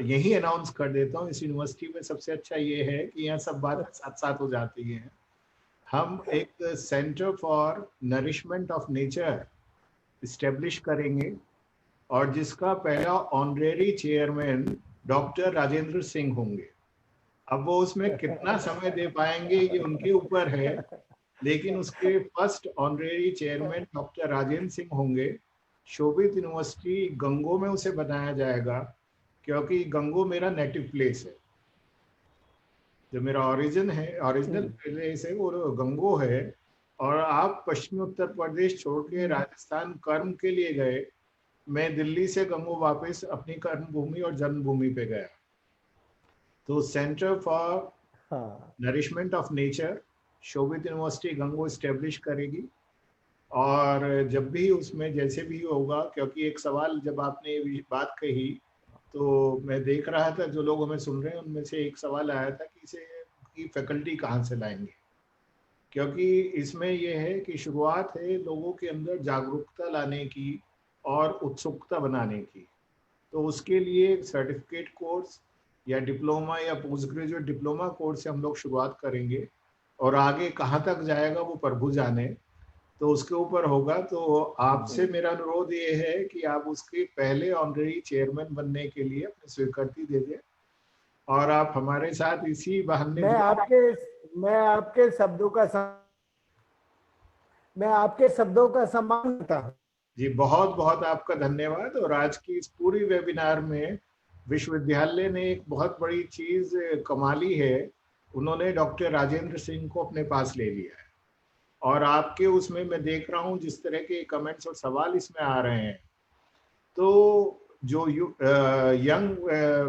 यही अनाउंस कर देता हूँ, इस यूनिवर्सिटी में सबसे अच्छा ये है कि यहाँ सब बातें साथ साथ हो जाती हैं। हम एक centre for nourishment of nature establish करेंगे, और जिसका पहला honorary chairman doctor Rajendra Singh होंगे। अब वो उसमें कितना समय दे पाएंगे ये उनके ऊपर है, लेकिन उसके first honorary chairman doctor Rajendra Singh होंगे। शोभित यूनिवर्सिटी गंगो में उसे बनाया जाएगा, क्योंकि गंगो मेरा नेटिव प्लेस है, जो मेरा ओरिजिन है, ओरिजिनल प्लेस है वो गंगो है। और आप पश्चिमी उत्तर प्रदेश छोड़ के राजस्थान कर्म के लिए गए, मैं दिल्ली से गंगो वापस अपनी कर्म भूमि और जन्मभूमि पे गया। तो centre for nourishment of nature Shobhit university गंगो स्टेब्लिश करेगी। और जब भी उसमें जैसे भी होगा, क्योंकि एक सवाल जब आपने ये बात कही तो मैं देख रहा था, जो लोग हमें सुन रहे हैं उनमें से एक सवाल आया था कि इसे की फैकल्टी कहाँ से लाएंगे, क्योंकि इसमें यह है कि शुरुआत है लोगों के अंदर जागरूकता लाने की और उत्सुकता बनाने की। तो उसके लिए सर्टिफिकेट कोर्स या डिप्लोमा या पोस्ट ग्रेजुएट डिप्लोमा कोर्स से हम लोग शुरुआत करेंगे, और आगे कहाँ तक जाएगा वो प्रभु जाने, तो उसके ऊपर होगा। तो आपसे मेरा अनुरोध ये है कि आप उसके पहले ऑनरेरी चेयरमैन बनने के लिए अपनी स्वीकृति दे दें, और आप हमारे साथ इसी बहाने मैं आपके शब्दों का सम्मान करता हूं। जी, बहुत बहुत आपका धन्यवाद। और आज की इस पूरी वेबिनार में विश्वविद्यालय ने एक बहुत बड़ी चीज कमाली है, उन्होंने डॉक्टर राजेंद्र सिंह को अपने पास ले लिया है। और आपके उसमें मैं देख रहा हूँ जिस तरह के कमेंट्स और सवाल इसमें आ रहे हैं, तो जो यंग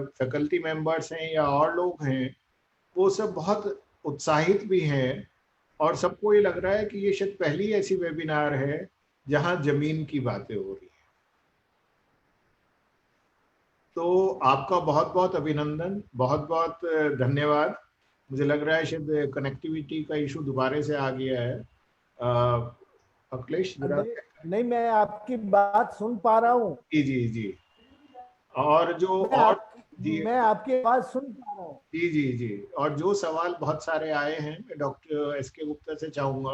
फैकल्टी मेंबर्स हैं या और लोग हैं, वो सब बहुत उत्साहित भी हैं, और सबको ये लग रहा है कि ये शायद पहली ऐसी वेबिनार है जहां जमीन की बातें हो रही है। तो आपका बहुत बहुत अभिनंदन, बहुत बहुत धन्यवाद। मुझे लग रहा है शायद कनेक्टिविटी का इशू दोबारा से आ गया है। अखिलेश, नहीं, मैं आपकी बात सुन पा रहा हूँ। जी जी जी। और जो और मैं आपकी बात सुन पा रहा हूँ। जी जी जी। और जो सवाल बहुत सारे आए हैं, मैं डॉक्टर एस.के. गुप्ता से चाहूँगा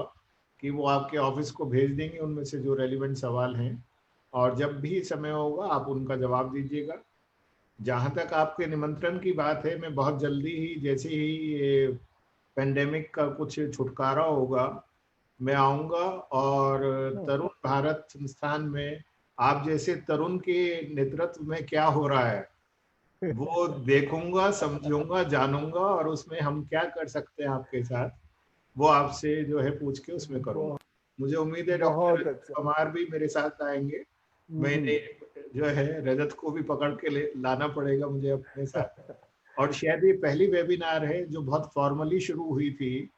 कि वो आपके ऑफिस को भेज देंगे उनमें से जो रेलिवेंट सवाल हैं, और जब भी समय होगा आप उनका जवाब दीजिएगा। जहाँ तक आपके निमंत्रण की बात है, मैं बहुत जल्दी ही, जैसे ही ये पेंडेमिक का कुछ छुटकारा होगा, मैं आऊँगा, और तरुण भारत संस्थान में आप जैसे तरुण के नेतृत्व में क्या हो रहा है वो देखूंगा, समझूंगा, जानूंगा, और उसमें हम क्या कर सकते हैं आपके साथ, वो आपसे जो है पूछ के उसमें करूंगा। मुझे उम्मीद है डॉक्टर कुमार भी मेरे साथ आएंगे। मैंने जो है रजत को भी पकड़ के लाना पड़ेगा मुझे अपने साथ। और शायद ये पहली वेबिनार है जो बहुत फॉर्मली शुरू हुई थी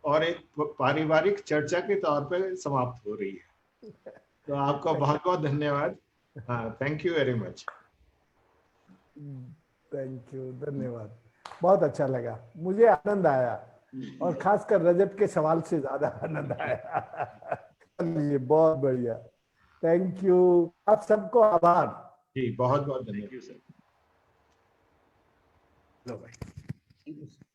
और एक पारिवारिक चर्चा के तौर पर समाप्त हो रही है। तो आपका बहुत बहुत धन्यवाद। हाँ, thank you very much. Thank you, धन्यवाद। बहुत अच्छा लगा, मुझे आनंद आया, और खासकर रजत के सवाल से ज्यादा आनंद आया। ये बहुत बढ़िया, थैंक यू। आप सबको आभार जी, बहुत बहुत धन्यवाद। Thank you sir. लो भाई।